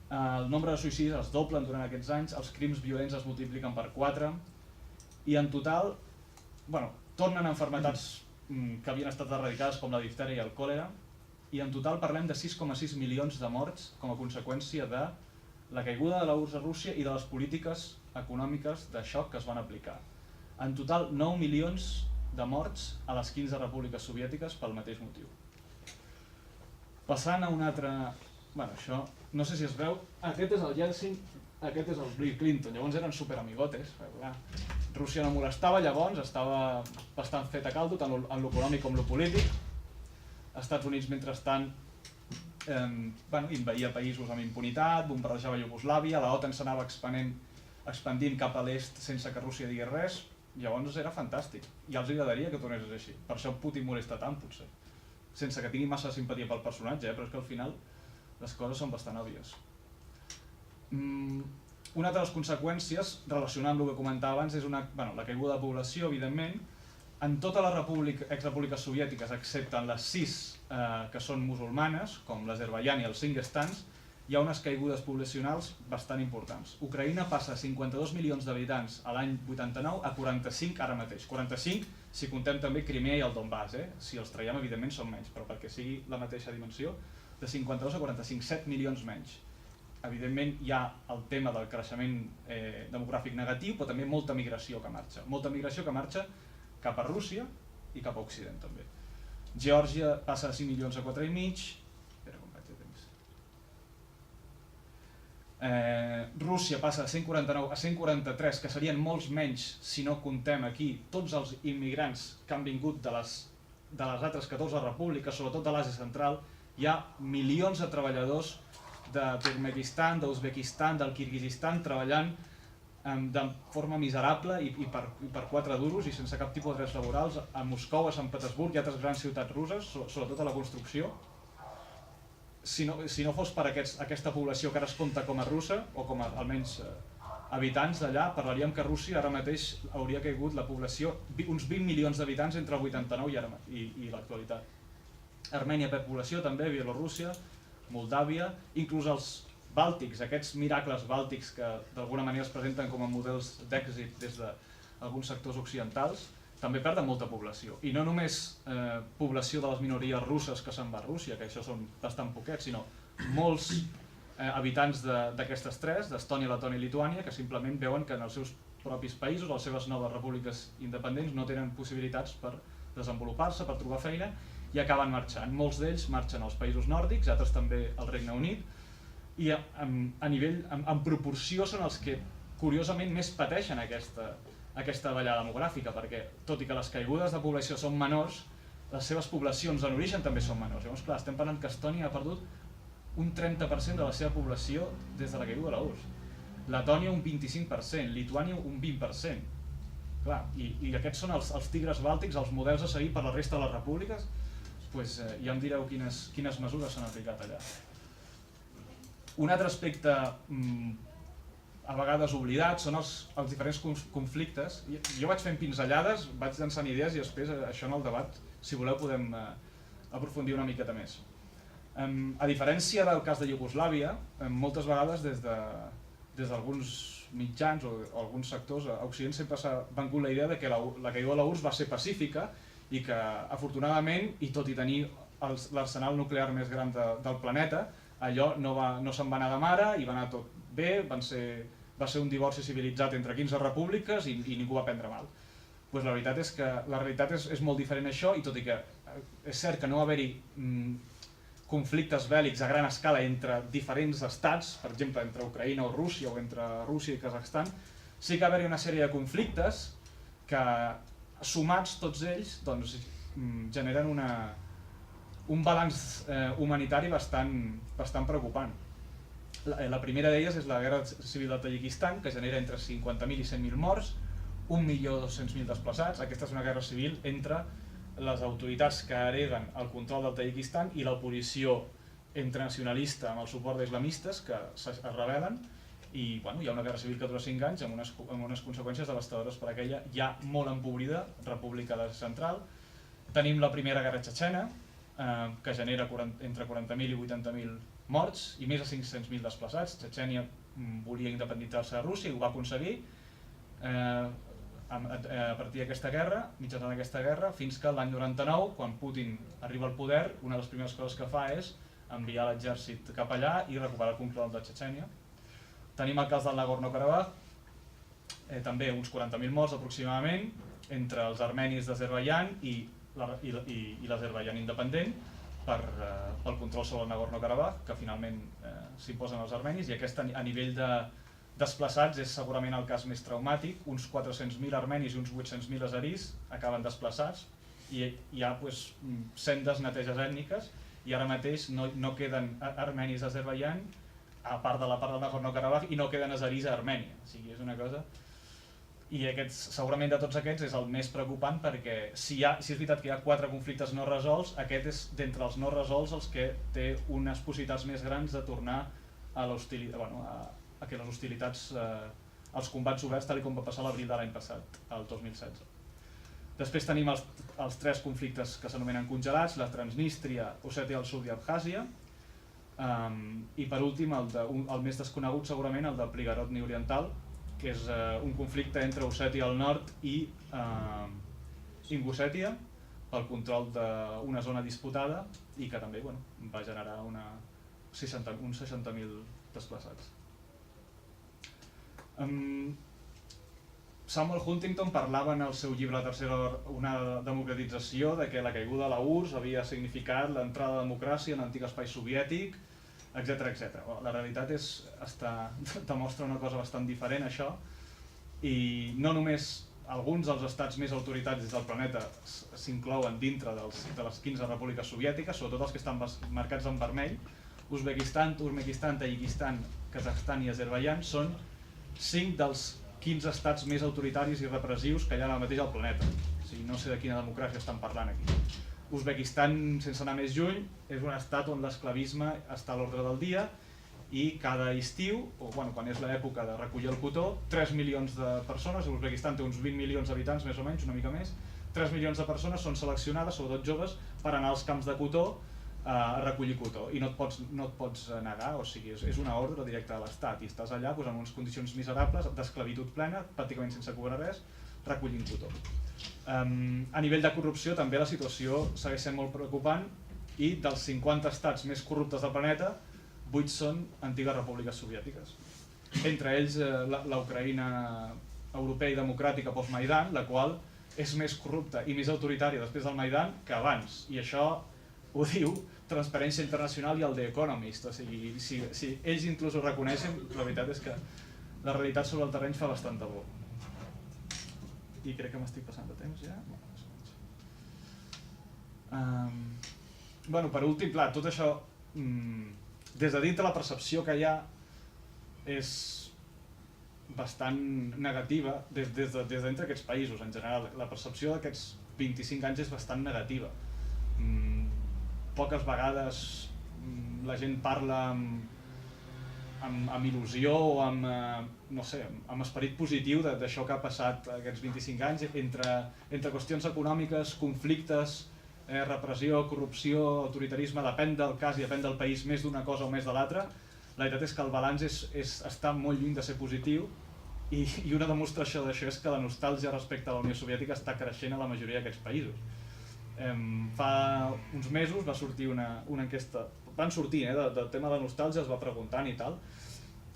S3: El nombre de suïcidis es doblen durant aquests anys, els crims violents es multipliquen per 4 i en total tornen a malalties que havien estat erradicades com la diftèria i el còlera, i en total parlem de 6,6 milions de morts com a conseqüència de la caiguda de la URSS a Rússia i de les polítiques econòmiques de xoc que es van aplicar. En total 9 milions de morts a les 15 repúbliques soviètiques pel mateix motiu. Passant a un altre... això, no sé si es veu, aquest és el Yeltsin, aquest és el Bill Clinton, llavors eren superamigotes. Rússia no molestava, llavors estava bastant fet a caldo, tant en l'econòmic com en el polític. Estats Units, mentrestant, invaïa països amb impunitat, bombardejava Iugoslàvia, la OTAN s'anava expandint cap a l'est sense que Rússia digués res, llavors era fantàstic. Ja els agradaria que tornés a ser així, per això Putin molesta tant, potser. Sense que tingui massa simpatia pel personatge, però és que al final les coses són bastant òbvies. Una altra de les conseqüències, relacionant amb el que comentava abans, és la caiguda de població, evidentment. En totes les exrepúbliques soviètiques, excepte en les 6 que són musulmanes, com l'Azerbaidjan i els Ingestans, hi ha unes caigudes poblacionals bastant importants. Ucraïna passa de 52 milions d'habitants a l'any 89 a 45 ara mateix. 45 si contem també Crimea i el Donbass, si els traiem evidentment són menys, però perquè sigui la mateixa dimensió, de 52 a 45, 7 milions menys. Evidentment hi ha el tema del creixement demogràfic negatiu, però també molta migració que marxa. Molta migració que marxa cap a Rússia i cap a Occident també. Geòrgia passa de 5 milions a 4,5. Rússia passa de 149 a 143, que serien molts menys si no contem aquí tots els immigrants que han vingut de les altres 14 repúbliques, sobretot de l'Àsia Central. Hi ha milions de treballadors de Turkmenistan, d'Uzbekistan, del Kirguizistan, treballant de forma miserable i per 4 duros i sense cap tipus de drets laborals a Moscou, a Sant Petersburg i altres grans ciutats russes, sobretot a la construcció. Si no fos per aquesta població que ara es compta com a russa, o com a almenys habitants d'allà, parlaríem que Rússia ara mateix hauria caigut la població uns 20 milions d'habitants entre el 89 i l'actualitat. Armènia per població també, Bielorússia, Moldàvia, inclús els bàltics, aquests miracles bàltics que d'alguna manera es presenten com a models d'èxit des d'alguns sectors occidentals, també perden molta població. I no només població de les minories russes que se'n va a Rússia, que això són bastant poquets, sinó molts habitants d'aquestes tres, d'Estònia, Letònia i Lituània, que simplement veuen que en els seus propis països, les seves noves repúbliques independents, no tenen possibilitats per desenvolupar-se, per trobar feina, i acaben marxant. Molts d'ells marxen als països nòrdics, altres també al Regne Unit, i en proporció són els que curiosament més pateixen aquesta davallada demogràfica, perquè tot i que les caigudes de població són menors, les seves poblacions en origen també són menors. Llavors, clar, estem parlant que Estònia ha perdut un 30% de la seva població des de la caiguda de la URSS. Letònia un 25%, Lituània un 20%. Clar, i aquests són els tigres bàltics, els models a seguir per la resta de les repúbliques, doncs ja em direu quines mesures s'han aplicat allà. Un altre aspecte a vegades oblidat són els diferents conflictes. Jo vaig fent pinzellades, vaig llançant idees i després això en el debat, si voleu, podem aprofundir una miqueta més. A diferència del cas de Iugoslàvia, moltes vegades des d'alguns mitjans o alguns sectors a Occident sempre s'ha vengut la idea de que la caiguda de la URSS va ser pacífica i que, afortunadament, i tot i tenir l'arsenal nuclear més gran del planeta, allò no se'n va anar de mare i va anar tot bé, va ser un divorci civilitzat entre 15 repúbliques i ningú va prendre mal. La veritat és que la realitat és molt diferent a això, i tot i que és cert que no va haver-hi conflictes bèl·lics a gran escala entre diferents estats, per exemple entre Ucraïna o Rússia o entre Rússia i Kazakhstan, sí que va haver-hi una sèrie de conflictes que, sumats tots ells, generen un balanç humanitari bastant preocupant. La primera d'elles és la guerra civil del Tadjikistan, que genera entre 50.000 i 100.000 morts, 1.200.000 desplaçats. Aquesta és una guerra civil entre les autoritats que hereden el control del Tadjikistan i l'oposició internacionalista amb el suport d'islamistes que es rebel·len, i hi ha una guerra civil que dura 5 anys amb unes conseqüències devastadores per a aquella ja molt empobrida República Central. Tenim la primera guerra txetxena, que genera entre 40.000 i 80.000 morts i més de 500.000 desplaçats. Txetxènia volia independitzar-se de Rússia i ho va aconseguir a partir d'aquesta guerra, mitjançant aquesta guerra, fins que l'any 99, quan Putin arriba al poder, una de les primeres coses que fa és enviar l'exèrcit cap allà i recuperar el control de Txetxènia. Tenim el cas del Nagorno-Karabakh, també uns 40.000 morts aproximadament, entre els armenis d'Azerbaidjan i l'Azerbaidjan independent pel control sobre el Nagorno-Karabakh, que finalment s'imposen els armenis, i aquest a nivell de desplaçats és segurament el cas més traumàtic. Uns 400.000 armenis i uns 800.000 azeris acaben desplaçats i hi ha sendes neteges ètniques i ara mateix no queden armenis d'Azerbaidjan a part de la part del Nagorno-Karabakh i no queden azeris a Armènia. O sigui, és una cosa... I segurament de tots aquests és el més preocupant perquè si és veritat que hi ha 4 conflictes no resolts, aquest és d'entre els no resolts els que té unes possibilitats més grans de tornar a que les hostilitats, als combats oberts, tal com va passar l'abril de l'any passat, el 2016. Després tenim els 3 conflictes que s'anomenen congelats, la Transnístria, Ossètia del Sud i Abkhàzia, i per últim el més desconegut segurament, el del Prigorod Oriental, que és un conflicte entre Ossètia al nord i Ingussètia pel control d'una zona disputada i que també va generar uns 60.000 desplaçats. Samuel Huntington parlava en el seu llibre La tercera onada de democratització de que la caiguda de la URSS havia significat l'entrada de la democràcia en l'antic espai soviètic, etc. La realitat demostra una cosa bastant diferent, això, i no només alguns dels estats més autoritaris del planeta s'inclouen dintre de les 15 repúbliques soviètiques, sobretot els que estan marcats en vermell, Uzbekistan, Turkmenistan, Tadjikistan, Kazakhstan i Azerbaidjan són 5 dels 15 estats més autoritaris i repressius que hi ha ara mateix al planeta. O sigui, no sé de quina democràcia estan parlant aquí. Uzbekistan, sense anar més lluny, és un estat on l'esclavisme està a l'ordre del dia i cada estiu, o bueno, quan és l'època de recollir el cotó, 3 milions de persones, Uzbekistan té uns 20 milions d'habitants més o menys, una mica més, 3 milions de persones són seleccionades, sobretot joves, per anar als camps de cotó a recollir cotó i no et pots negar, o sigui, és una ordre directa de l'Estat i estàs allà en unes condicions miserables d'esclavitud plena, pràcticament sense cobrar res, recollint cotó. A nivell de corrupció també la situació segueix sent molt preocupant i dels 50 estats més corruptes del planeta, 8 són antigues repúbliques soviètiques. Entre ells l'Ucraïna europea i democràtica post-Maidan, la qual és més corrupta i més autoritària després del Maidan que abans, i això ho diu Transparència Internacional i el The Economist, o sigui, si ells inclús ho reconeixen, la veritat és que la realitat sobre el terreny fa bastant por. I crec que m'estic passant de temps ja. Bueno, per últim, clar, tot això, des de dintre la percepció que hi ha és bastant negativa des de dintre d'aquests països en general. La percepció d'aquests 25 anys és bastant negativa. Poques vegades la gent parla amb il·lusió o amb, no sé, amb esperit positiu d'això que ha passat aquests 25 anys entre qüestions econòmiques, conflictes, repressió, corrupció, autoritarisme, depèn del cas i depèn del país més d'una cosa o més de l'altra. La veritat és que el balanç està molt lluny de ser positiu i una demostració d'això és que la nostàlgia respecte a la Unió Soviètica està creixent a la majoria d'aquests països. Fa uns mesos va sortir una enquesta, van sortir del tema de la nostàlgia, es va preguntant i tal,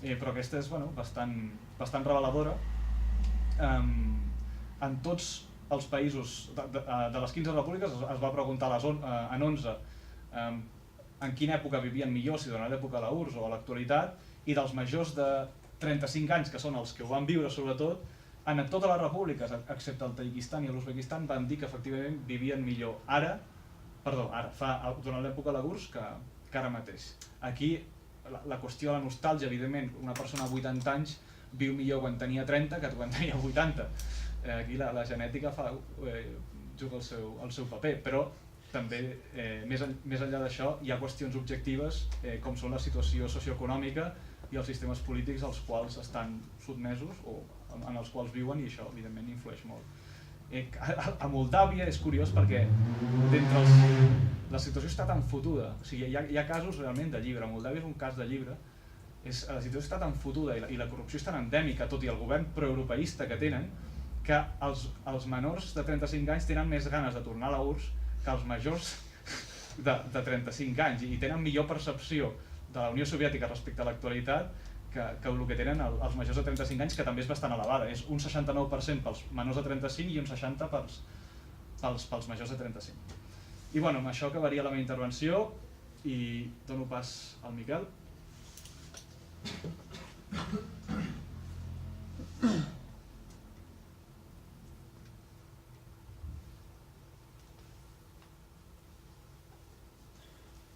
S3: però aquesta és bastant reveladora. En tots els països de les 15 repúbliques es va preguntar en 11 en quina època vivien millor, si durant l'època de la URSS o a l'actualitat, i dels majors de 35 anys, que són els que ho van viure sobretot, en totes les repúbliques, excepte el Tadjikistan i l'Uzbekistan, van dir que efectivament vivien millor durant l'època de la URSS que ara mateix. Aquí la qüestió de la nostàlgia, evidentment, una persona de 80 anys viu millor quan tenia 30 que quan tenia 80. Aquí la genètica juga el seu paper, però també més enllà d'això hi ha qüestions objectives com són la situació socioeconòmica i els sistemes polítics als quals estan sotmesos o en els quals viuen, i això evidentment influeix molt. A Moldàvia és curiós perquè la situació està tan fotuda, o sigui, hi ha casos realment de llibre. Moldàvia és un cas de llibre, la situació està tan fotuda i la corrupció és tan endèmica, tot i el govern proeuropeista que tenen, que els menors de 35 anys tenen més ganes de tornar a la URSS que els majors de 35 anys i tenen millor percepció de la Unió Soviètica respecte a l'actualitat que el que tenen els majors de 35 anys, que també és bastant elevada. És un 69% pels menors de 35 i un 60% pels majors de 35. I bueno, amb això acabaria la meva intervenció i dono pas al Miquel.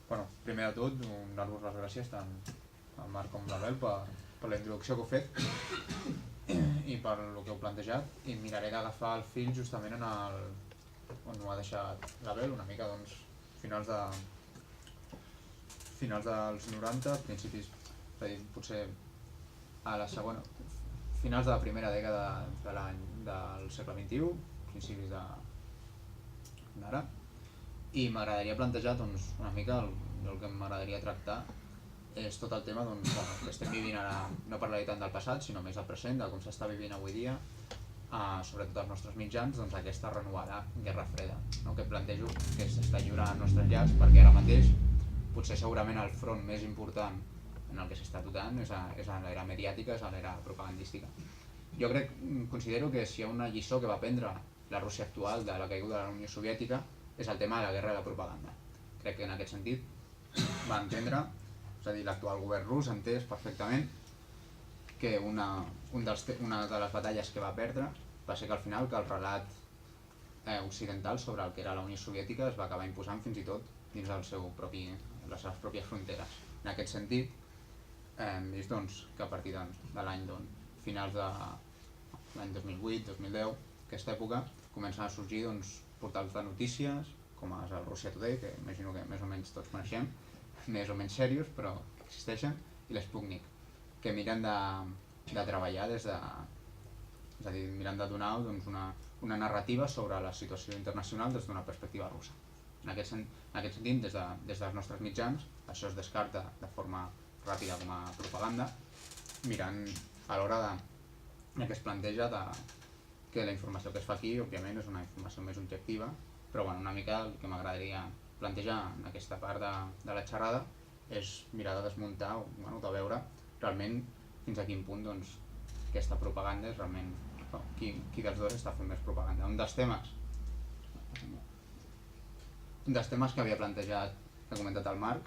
S5: Bueno, primer de tot, donar-vos les gràcies tant al Marc com a l'Abel per la introducció que heu fet i per el que heu plantejat, i miraré d'agafar el fil justament on ho ha deixat l'Abel, una mica doncs finals dels 90, principis, potser a la segona, finals de la primera dècada del segle XXI, principis d'ara, i m'agradaria plantejar doncs, una mica el que m'agradaria tractar és tot el tema que estem vivint ara, no parlaré tant del passat, sinó més del present, de com s'està vivint avui dia, sobretot als nostres mitjans, aquesta renovada Guerra Freda, que plantejo que s'està lliurant als nostres llars, perquè ara mateix, potser segurament el front més important en el que s'està dotant és a l'era mediàtica, és a l'era propagandística. Jo considero que si hi ha una lliçó que va aprendre la Rússia actual de la caiguda de la Unió Soviètica és el tema de la guerra de la propaganda. Crec que en aquest sentit va entendre, és a dir, l'actual govern rus ha entès perfectament que una de les batalles que va perdre va ser que al final el relat occidental sobre el que era la Unió Soviètica es va acabar imposant fins i tot dins les seves pròpies fronteres. En aquest sentit, hem vist que a partir de l'any finals de l'any 2008-2010, aquesta època, comencen a sorgir portals de notícies, com és el Russia Today, que imagino que més o menys tots coneixem, més o menys serios, però existeixen, i l'Sputnik, que miren de treballar des de... És a dir, miren de donar una narrativa sobre la situació internacional des d'una perspectiva russa. En aquest sentit, des dels nostres mitjans, això es descarta de forma ràpida com a propaganda, mirant a l'hora que es planteja que la informació que es fa aquí, òbviament, és una informació més objectiva, però bueno, una mica el que m'agradaria plantejar en aquesta part de la xerrada és mirar de desmuntar o de veure realment fins a quin punt aquesta propaganda és realment qui dels dos està fent més propaganda. Un dels temes que havia plantejat, que ha comentat el Marc,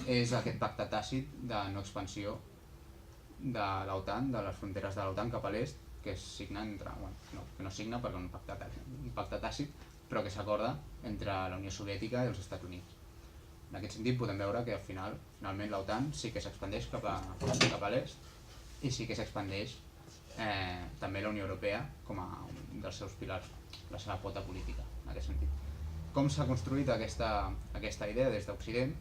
S5: és aquest pacte tàcit de no expansió de l'OTAN, de les fronteres de l'OTAN cap a l'est, que es signa que no signa perquè un pacte tàcit, però que s'acorda entre la Unió Soviètica i els Estats Units. En aquest sentit podem veure que finalment l'OTAN sí que s'expandeix cap a l'est i sí que s'expandeix també la Unió Europea com a un dels seus pilars, la seva pota política, en aquest sentit. Com s'ha construït aquesta idea des d'Occident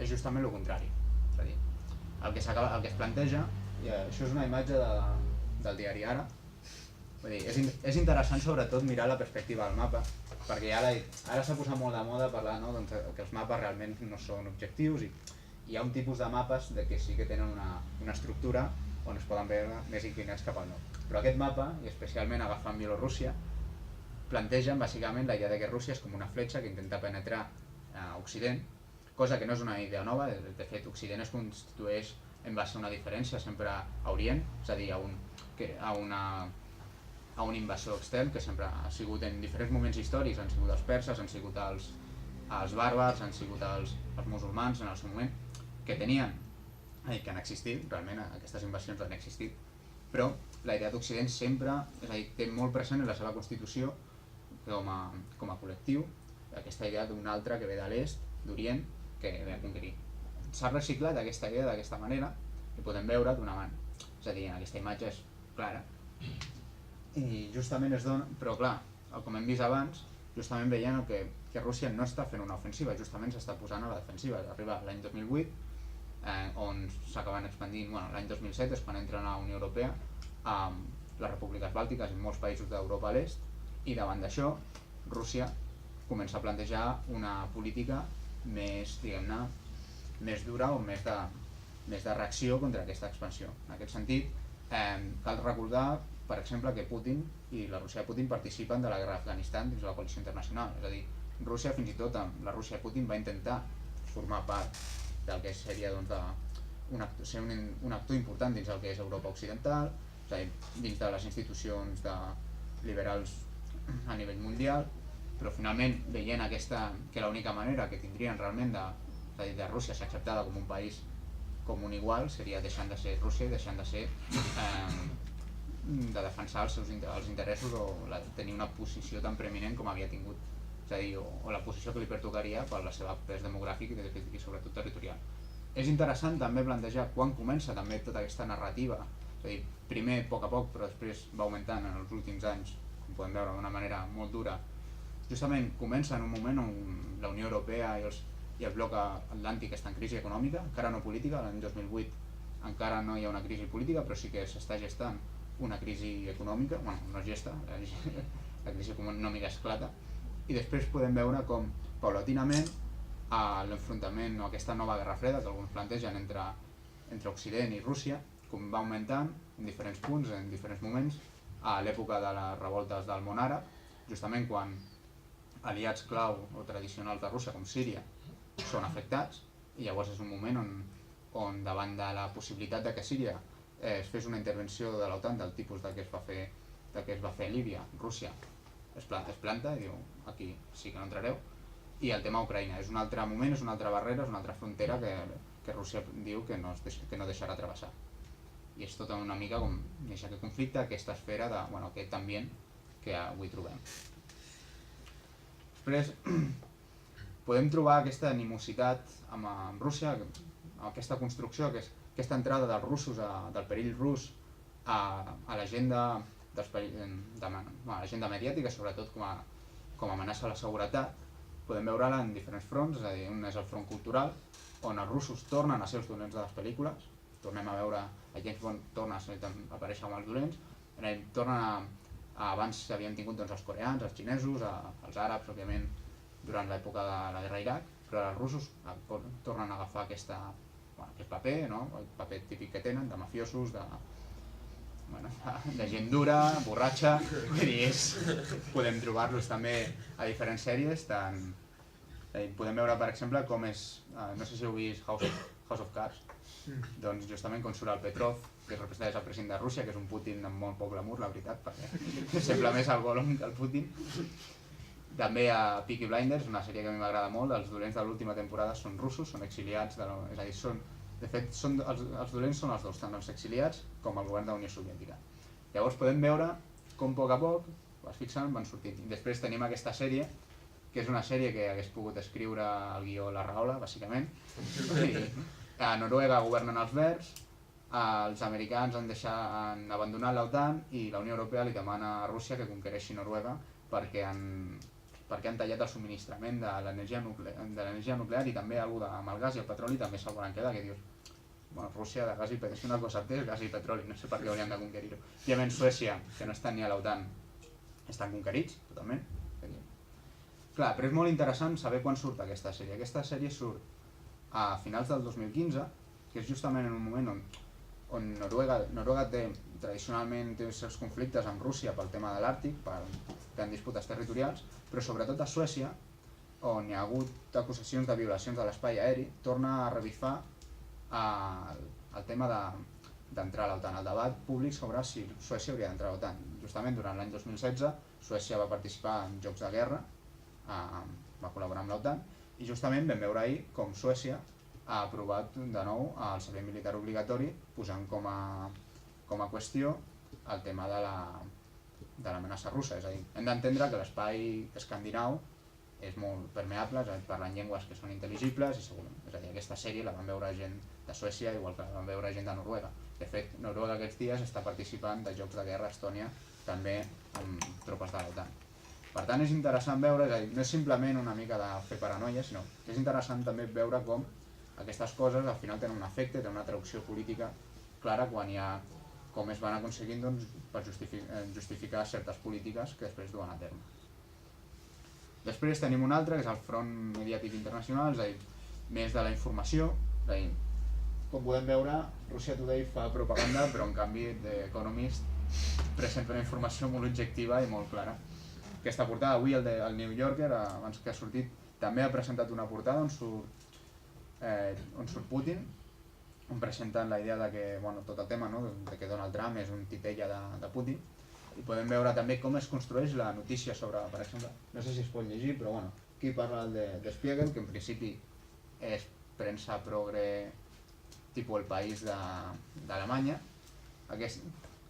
S5: és justament el contrari. És a dir, el que es planteja, i això és una imatge del diari Ara, vull dir, és interessant sobretot mirar la perspectiva del mapa, perquè ara s'ha posat molt de moda parlar que els mapes realment no són objectius i hi ha un tipus de mapes que sí que tenen una estructura on es poden veure més inclinats cap al nord. Però aquest mapa, i especialment agafant Bielorússia, plantegen bàsicament la idea de que Rússia és com una fletxa que intenta penetrar a Occident, cosa que no és una idea nova. De fet, Occident es constitueix en base a una diferència sempre a Orient, és a dir, a un invasor extern que sempre ha sigut en diferents moments històrics, han sigut els perses, han sigut els bàrbars, han sigut els musulmans en el seu moment, que han existit, realment aquestes invasions han existit, però la idea d'Occident sempre, és a dir, té molt present en la seva constitució com a col·lectiu aquesta idea d'un altre que ve de l'est, d'Orient, que ve a conquerir. S'ha reciclat aquesta idea d'aquesta manera i podem veure d'una mà, és a dir, en aquesta imatge és clara i justament es dona, però clar, com hem vist abans, justament veient que Rússia no està fent una ofensiva, justament s'està posant a la defensiva. Arriba l'any 2008, on s'acaben expandint, l'any 2007 és quan entren a la Unió Europea les repúbliques bàltiques i molts països d'Europa a l'est, i davant d'això Rússia comença a plantejar una política més, diguem-ne, més dura o més de reacció contra aquesta expansió. En aquest sentit, cal recordar, per exemple, que Putin i la Rússia de Putin participen de la guerra d'Afganistan dins la coalició internacional. És a dir, Rússia, fins i tot amb la Rússia de Putin, va intentar formar part del que seria ser un actor important dins el que és Europa Occidental, és a dir, dins de les institucions liberals a nivell mundial, però finalment veient que l'única manera que tindrien realment de Rússia ser acceptada com un país com un igual seria deixant de ser Rússia i deixant de ser de defensar els interessos o tenir una posició tan preeminent com havia tingut, és a dir, o la posició que li pertocaria per la seva pes demogràfic i sobretot territorial. És interessant també plantejar quan comença també tota aquesta narrativa, és a dir, primer a poc, però després va augmentant en els últims anys, com podem veure d'una manera molt dura. Justament comença en un moment on la Unió Europea i el bloc atlàntic està en crisi econòmica, encara no política. L'any 2008 encara no hi ha una crisi política, però sí que s'està gestant una crisi econòmica, no es gesta, la crisi econòmica esclata, i després podem veure com paulatinament l'enfrontament o aquesta nova guerra freda que alguns plantegen entre Occident i Rússia, com va augmentant en diferents punts, en diferents moments, a l'època de les revoltes del món àrab, justament quan aliats clau o tradicionals de Rússia com Síria són afectats, i llavors és un moment on davant de la possibilitat de que Síria es fes una intervenció de l'OTAN del tipus que es va fer a Líbia, Rússia es planta i diu aquí sí que no entrareu, i el tema Ucraïna és un altre moment, és una altra barrera, és una altra frontera que Rússia diu que no deixarà travessar, i és tota una mica com aquest conflicte, aquesta esfera aquest ambient que avui trobem. Després, podem trobar aquesta animositat amb Rússia, aquesta construcció, aquesta entrada dels russos, del perill rus a l'agenda mediàtica, sobretot com a amenaça a la seguretat. Podem veure-la en diferents fronts, és a dir, un és el front cultural, on els russos tornen a ser els dolents de les pel·lícules. Tornem a veure, a James Bond torna a aparèixer amb els dolents, abans havíem tingut els coreans, els xinesos, els àrabs, òbviament, durant l'època de la guerra a Iraq, però els russos tornen a agafar aquest paper, el paper típic que tenen, de mafiosos, de gent dura, borratxa, podem trobar-los també a diferents sèries, podem veure per exemple com és, no sé si heu vist House of Cards, doncs justament quan surt el Petrov, que representa el president de Rússia, que és un Putin amb molt poc glamour, la veritat, perquè sembla més el Gollum que el Putin. També a Peaky Blinders, una sèrie que a mi m'agrada molt, els dolents de l'última temporada són russos, són exiliats, és a dir, de fet els dolents són els dos, tant els exiliats com el govern de la Unió Soviètica. Llavors podem veure com a poc es fixen, van sortint. I després tenim aquesta sèrie, que és una sèrie que hagués pogut escriure el guió La Rahola, bàsicament. A Noruega governen els verds, els americans han abandonat l'OTAN i la Unió Europea li demana a Rússia que conquereixi Noruega perquè han tallat el subministrament de l'energia nuclear i també amb el gas i el petroli també se'l volen quedar, que dius, Rússia de gas i petroli, si una cosa té és gas i petroli, no sé per què haurien de conquerir-ho. Òbviament Suècia, que no estan ni a l'OTAN, estan conquerits, totalment. Clar, però és molt interessant saber quan surt aquesta sèrie. Aquesta sèrie surt a finals del 2015, que és justament en un moment on Noruega tradicionalment té els seus conflictes amb Rússia pel tema de l'Àrtic, tenen disputes territorials, però sobretot a Suècia, on hi ha hagut acusacions de violacions de l'espai aeri, torna a revifar el tema d'entrar a l'OTAN, el debat públic sobre si Suècia hauria d'entrar a l'OTAN. Justament durant l'any 2016 Suècia va participar en jocs de guerra, va col·laborar amb l'OTAN, i justament vam veure ahir com Suècia ha aprovat de nou el servei militar obligatori, posant com a qüestió el tema de l'amenaça russa. És a dir, hem d'entendre que l'espai escandinau és molt permeable, parlant llengües que són intel·ligibles i segurament. És a dir, aquesta sèrie la van veure gent de Suècia igual que la van veure gent de Noruega. De fet, Noruega aquests dies està participant de jocs de guerra a Estònia, també amb tropes de l'OTAN. Per tant, és interessant veure, és a dir, no és simplement una mica de fer paranoia, sinó que és interessant també veure com aquestes coses al final tenen un efecte, tenen una traducció política clara quan hi ha com es van aconseguint per justificar certes polítiques que després duen a terme. Després tenim un altre, que és el front mediàtic internacional, és a dir, més de la informació. És a dir, com podem veure, Russia Today fa propaganda, però en canvi The Economist presenta una informació molt objectiva i molt clara. Aquesta portada, avui el New Yorker, abans que ha sortit, també ha presentat una portada on surt Putin, on presenten la idea de que, tot el tema, de que Donald Trump és un titella de Putin, i podem veure també com es construeix la notícia sobre, per exemple, no sé si es pot llegir, però aquí parla de Spiegel, que en principi és premsa progre tipus El País d'Alemanya,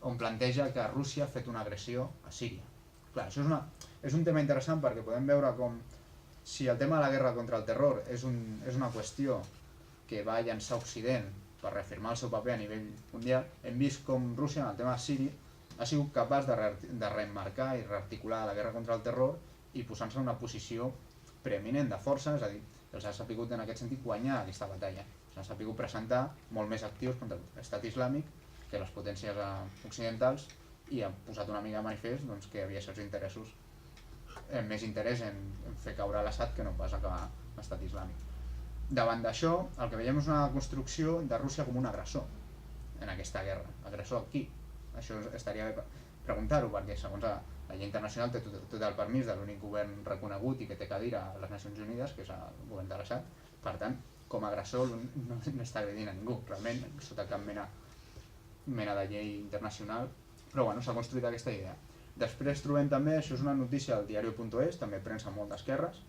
S5: on planteja que Rússia ha fet una agressió a Síria. Clar, això és un tema interessant perquè podem veure com si el tema de la guerra contra el terror és una qüestió que va llançar Occident per reafirmar el seu paper a nivell mundial, hem vist com Rússia en el tema de Síria ha sigut capaç de reemmarcar i rearticular la guerra contra el terror i posant-se en una posició preeminent de força, és a dir, els ha sapigut en aquest sentit guanyar aquesta batalla. S'han sapigut presentar molt més actius contra l'Estat Islàmic que les potències occidentals i han posat una mica de manifest que hi havia certs interessos, més interès en fer caure l'Assad que no pas acabar l'Estat Islàmic. Davant d'això, el que veiem és una construcció de Rússia com un agressor en aquesta guerra. Agressor a qui? Això estaria bé preguntar-ho, perquè segons la llei internacional té tot el permís de l'únic govern reconegut i que té cadira a les Nacions Unides, que és el govern de l'Assad. Per tant, com a agressor no està agredint a ningú, realment, sota cap mena de llei internacional, però s'ha construït aquesta idea. Després trobem també, això és una notícia del diario.es, també premsa molt d'esquerres,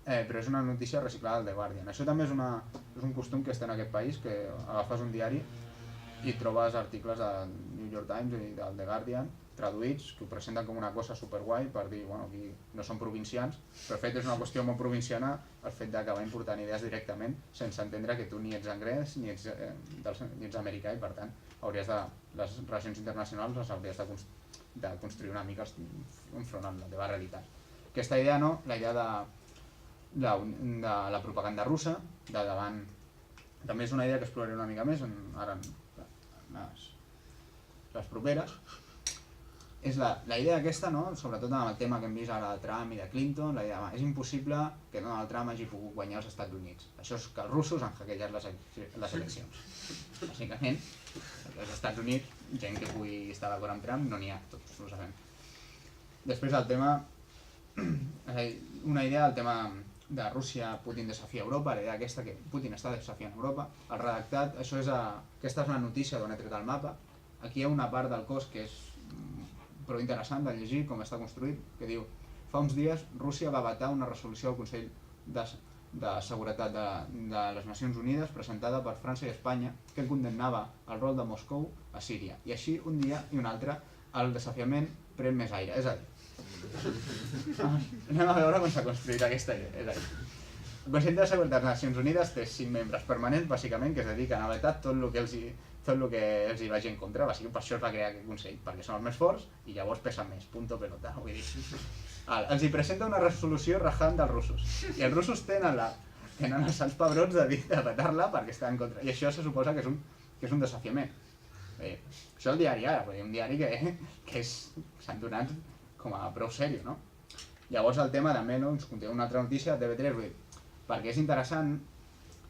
S5: però és una notícia reciclada del The Guardian. Això també és un costum que està en aquest país, que agafes un diari i trobes articles del New York Times i del The Guardian traduïts que ho presenten com una cosa superguai per dir, bueno, aquí no són provincians, però de fet és una qüestió molt provinciana el fet d'acabar important idees directament sense entendre que tu ni ets anglès ni ets americà i per tant hauries de, les relacions internacionals les hauries de construir una mica enfront amb la teva realitat. Aquesta idea, no? La idea de la propaganda russa, de davant, també és una idea que exploraré una mica més ara en les properes. És la idea aquesta, no? Sobretot amb el tema que hem vist ara de Trump i de Clinton, la idea és impossible que Donald Trump hagi pogut guanyar als Estats Units. Això és que els russos han hackejat les eleccions. Bàsicament, als Estats Units, gent que pugui estar d'acord amb Trump no n'hi ha, tots ho sabem. Després el tema, una idea del tema de Rússia, Putin desafia Europa, la idea aquesta que Putin està desafiant Europa, el redactat, aquesta és una notícia d'on he tret el mapa, aquí hi ha una part del cos que és prou interessant de llegir com està construït, que diu fa uns dies Rússia va vetar una resolució del Consell de Seguretat de les Nacions Unides presentada per França i Espanya que condemnava el rol de Moscou a Síria i així un dia i un altre el desafiament pren més aire, és a dir anem a veure com s'ha construït aquesta idea, és a dir el Consell de Seguretat de les Nacions Unides té 5 membres permanents bàsicament que es dediquen a vetar tot el que els hi vagi en contra, bàsicament per això es va crear aquest Consell, perquè són els més forts i llavors pesen més, punto pelota, vull dir. Els hi presenta una resolució rajant dels russos, i els russos tenen els sants pebrots de vetar-la perquè estan en contra, i això se suposa que és un desafiament. Això és el diari Ara, un diari que s'han donat com a prou sèrio, no? Llavors el tema també, no? Ens conté una altra notícia de TV3, vull dir, perquè és interessant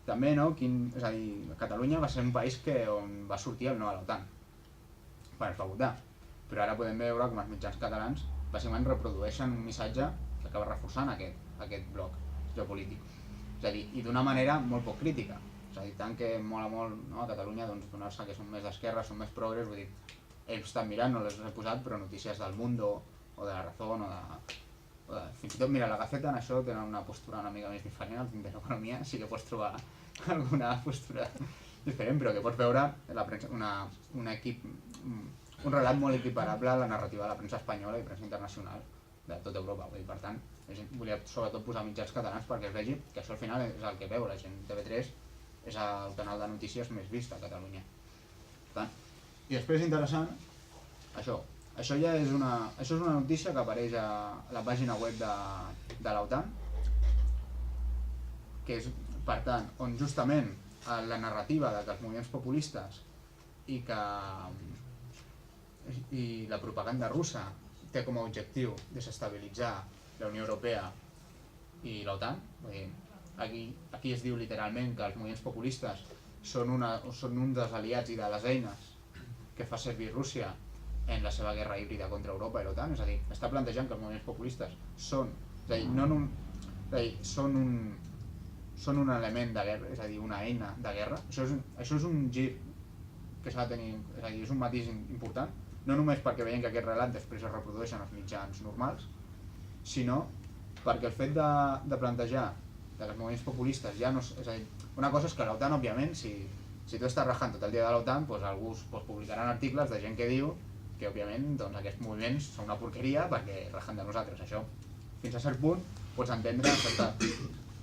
S5: també, no? És a dir, Catalunya va ser un país on va sortir el no a l'OTAN quan es va votar, però ara podem veure com els mitjans catalans bàsicament reprodueixen un missatge que acaba reforçant aquest bloc geopolític, és a dir, i d'una manera molt poc crítica, és a dir, tant que mola molt, no? A Catalunya donar-se que són més d'esquerra, són més progres, vull dir, ells estan mirant, no les he posat, però notícies del Mundo o de la Razón fins i tot, mira, la Gaceta en això tenen una postura una mica més diferent, al de l'economia sí que pots trobar alguna postura diferent, però que pots veure la premsa, un relat molt equiparable a la narrativa de la premsa espanyola i premsa internacional de tota Europa. Vull dir, per tant, volia sobretot posar mitjans catalans perquè es vegi que això al final és el que veu la gent. TV3 és el canal de notícies més vist a Catalunya. I després interessant, això ja és una notícia que apareix a la pàgina web de l'OTAN, que és, per tant, on justament la narrativa de que els moviments populistes i la propaganda russa té com a objectiu desestabilitzar la Unió Europea i l'OTAN. Aquí es diu literalment que els moviments populistes són un dels aliats i de les eines que fa servir Rússia en la seva guerra híbrida contra Europa i l'OTAN, és a dir, està plantejant que els moviments populistes són un element de guerra, és a dir, una eina de guerra. Això és un gir que s'ha de tenir, és a dir, és un matís important, no només perquè veiem que aquest relat després es reprodueix en els mitjans normals, sinó perquè el fet de plantejar que els moviments populistes ja no... És a dir, una cosa és que l'OTAN, òbviament, si tu estàs rajant tot el dia de l'OTAN, doncs algú publicaran articles de gent que diu que òbviament aquests moviments són una porqueria perquè rajen de nosaltres. Això, fins a cert punt, pots entendre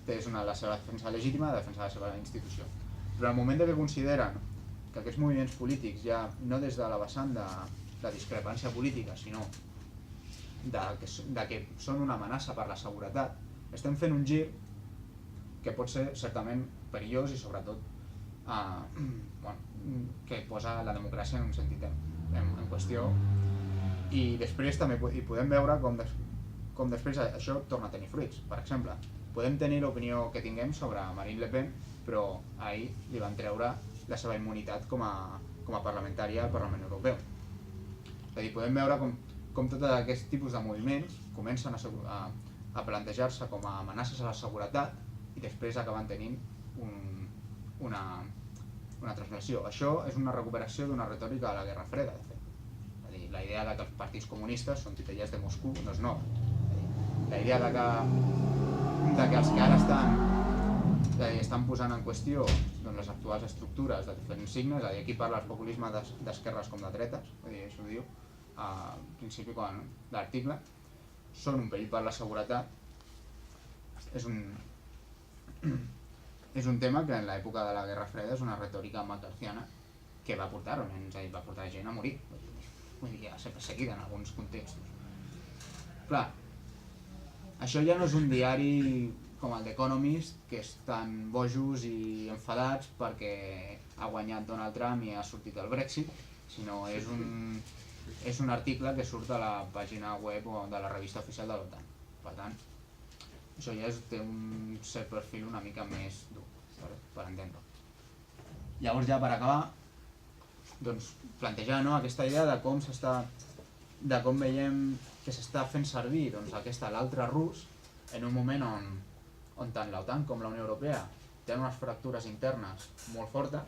S5: que és la seva defensa legítima de defensar la seva institució. Però en el moment que consideren que aquests moviments polítics, ja no des de la vessant de discrepància política, sinó que són una amenaça per la seguretat, estem fent un gir que pot ser certament perillós i sobretot que posa la democràcia en un sentit en qüestió, i després també hi podem veure com després això torna a tenir fruits. Per exemple, podem tenir l'opinió que tinguem sobre Marine Le Pen, però ahir li van treure la seva immunitat com a parlamentària al Parlament Europeu. És a dir, podem veure com tot aquest tipus de moviments comencen a plantejar-se com a amenaces a la seguretat i després acaben tenint una transmissió. Això és una recuperació d'una retòrica de la Guerra Freda, de fet. És a dir, la idea que els partits comunistes són titelles de Moscou no és nova. La idea que els que ara estan estan posant en qüestió doncs, les actuals estructures de diferents signes, és a dir, aquí parla el populisme d'esquerres com de dretes, vull dir, això ho diu al principi de l'article, són un perill per la seguretat. És un tema que en l'època de la Guerra Freda és una retòrica macartiana que va portar realment, és a dir, va portar gent a morir, vull dir, a ser perseguida en alguns contextos. Clar, això ja no és un diari com el d'Economist, que estan bojos i enfadats perquè ha guanyat Donald Trump i ha sortit el Brexit, sinó és un article que surt a la pàgina web o de la revista oficial de l'OTAN. Per tant, això ja té un cert perfil una mica més dur, per entendre-ho. Llavors, ja per acabar, doncs, plantejar aquesta idea de com veiem que s'està fent servir l'altre rus en un moment on tant l'OTAN com la Unió Europea tenen unes fractures internes molt fortes,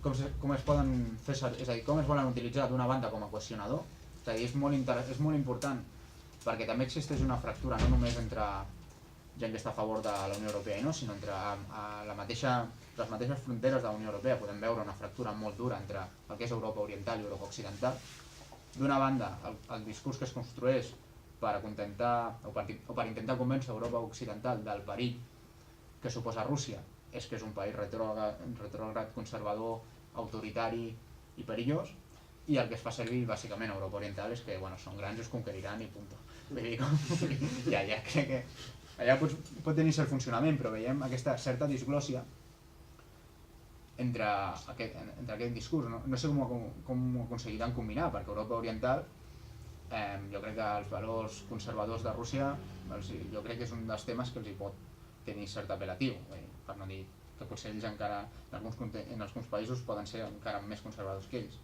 S5: com es poden fer servir, és a dir, com es volen utilitzar d'una banda com a cohesionador. És a dir, és molt important perquè també existeix una fractura no només entre gent que està a favor de la Unió Europea i no, sinó entre les mateixes fronteres de la Unió Europea. Podem veure una fractura molt dura entre el que és Europa Oriental i Europa Occidental. D'una banda, el discurs que es construeix per intentar convèncer Europa Occidental del perill que suposa Rússia és que és un país retrògrad, conservador, autoritari i perillós, i el que es fa servir bàsicament a Europa Oriental és que són grans i us conqueriran i punt. Ja crec que allà pot tenir cert funcionament, però veiem aquesta certa disglòsia entre aquest discurs. No sé com ho aconseguiran combinar, perquè Europa Oriental, jo crec que els valors conservadors de Rússia, jo crec que és un dels temes que els hi pot tenir cert apel·latiu, per no dir que potser ells encara en alguns països poden ser encara més conservadors que ells.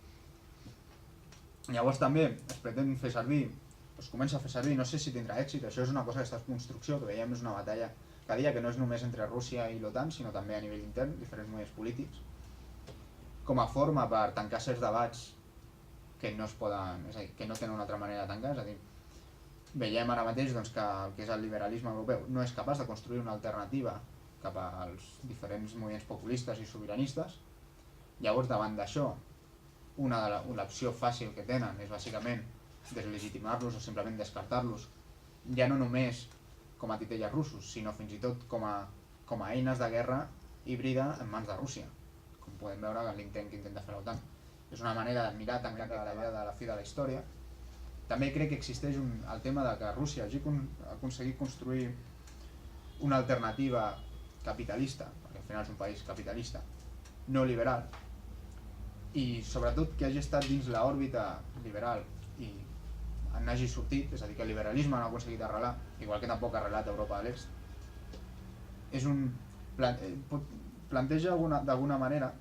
S5: Llavors també es pretén fer servir, es comença a fer servir, no sé si tindrà èxit, això és una cosa que està en construcció, que veiem és una batalla cada dia que no és només entre Rússia i l'OTAN, sinó també a nivell intern, diferents moviments polítics, com a forma per tancar certs debats que no tenen una altra manera de tancar. És a dir, veiem ara mateix que el que és el liberalisme europeu no és capaç de construir una alternativa cap als diferents moviments populistes i sobiranistes. Llavors, davant d'això, l'opció fàcil que tenen és bàsicament deslegitimar-los o simplement descartar-los, ja no només com a titelles russos, sinó fins i tot com a eines de guerra híbrida en mans de Rússia, com podem veure en l'intent que intenta fer l'OTAN. És una manera de mirar tancar la idea de la fi de la història. També crec que existeix el tema de que Rússia hagi aconseguit construir una alternativa capitalista, perquè al final és un país capitalista, no liberal, i sobretot que hagi estat dins l'òrbita liberal i n'hagi sortit, és a dir, que el liberalisme no ha aconseguit arrelar, igual que tampoc ha arrelat a Europa de l'Est. Planteja d'alguna manera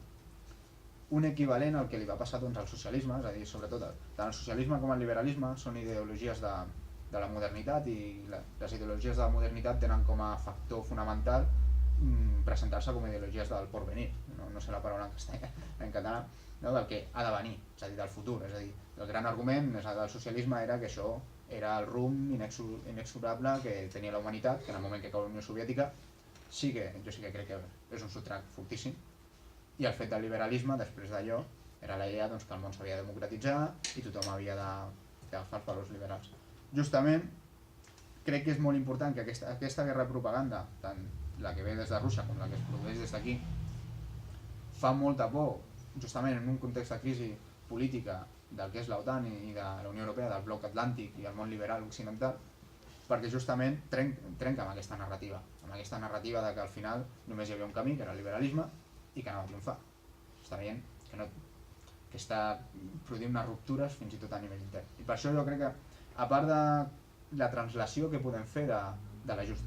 S5: un equivalent al que li va passar al socialisme, és a dir, sobretot tant el socialisme com el liberalisme són ideologies de la modernitat, i les ideologies de la modernitat tenen com a factor fonamental presentar-se com a ideologies del porvenir, no sé la paraula en català, del que ha de venir, és a dir, del futur. És a dir, el gran argument del socialisme era que això era el rumb inexorable que tenia la humanitat, que en el moment que cau la Unió Soviètica jo sí que crec que és un sotrac fortíssim, i el fet del liberalisme, després d'allò, era la idea que el món s'havia de democratitzar i tothom havia d'agafar els valors liberals. Justament, crec que és molt important que aquesta guerra de propaganda, tant la que ve des de Rússia com la que es produeix des d'aquí, fa molta por, justament en un context de crisi política del que és l'OTAN i de la Unió Europea, del bloc atlàntic i el món liberal occidental, perquè justament trenca amb aquesta narrativa de que al final només hi havia un camí, que era el liberalisme, i que anava a triomfar. Està veient que està produint unes ruptures fins i tot a nivell intern. I per això jo crec que, a part de la translació que podem fer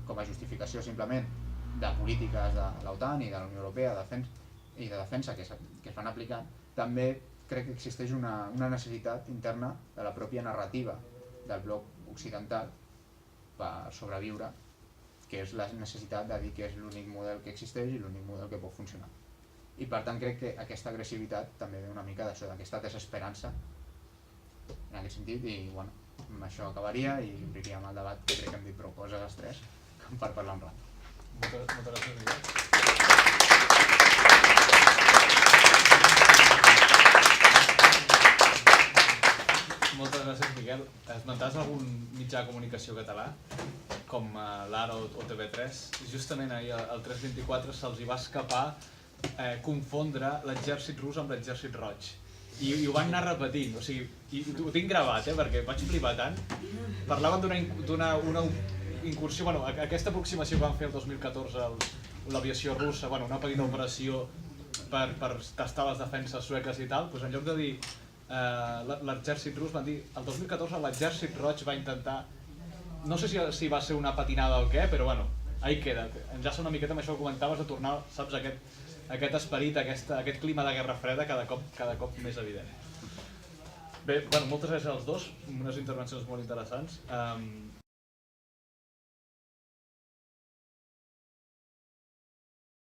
S5: com a justificació simplement de polítiques de l'OTAN i de la Unió Europea i de defensa que es van aplicant, també crec que existeix una necessitat interna de la pròpia narrativa del bloc occidental per sobreviure, que és la necessitat de dir que és l'únic model que existeix i l'únic model que pot funcionar. I per tant crec que aquesta agressivitat també ve una mica d'això, d'aquesta desesperança en aquest sentit, i bueno, amb això acabaria i obriríem el debat, que crec que hem dit prou coses els tres per parlar un rato.
S1: Moltes gràcies.
S3: Moltes gràcies, Miquel. Esmentaves algun mitjà de comunicació català, com l'Ara o TV3, i justament ahir al 324 se'ls hi va escapar confondre l'exèrcit rus amb l'exèrcit roig. I ho van anar repetint, o sigui, i ho tinc gravat, perquè vaig flipar tant. Parlaven d'una incursió, bueno, aquesta aproximació que van fer el 2014 l'aviació russa, bueno, una petita operació per tastar les defenses sueques i tal, doncs en lloc de dir l'exèrcit rus van dir el 2014 l'exèrcit roig va intentar, no sé si va ser una patinada o què, però bueno, ahí queda. Enllaça una miqueta amb això que comentaves de tornar, saps, aquest esperit, aquest clima de guerra freda cada cop més evident. Bé, bueno, moltes gràcies als dos, unes intervencions molt interessants.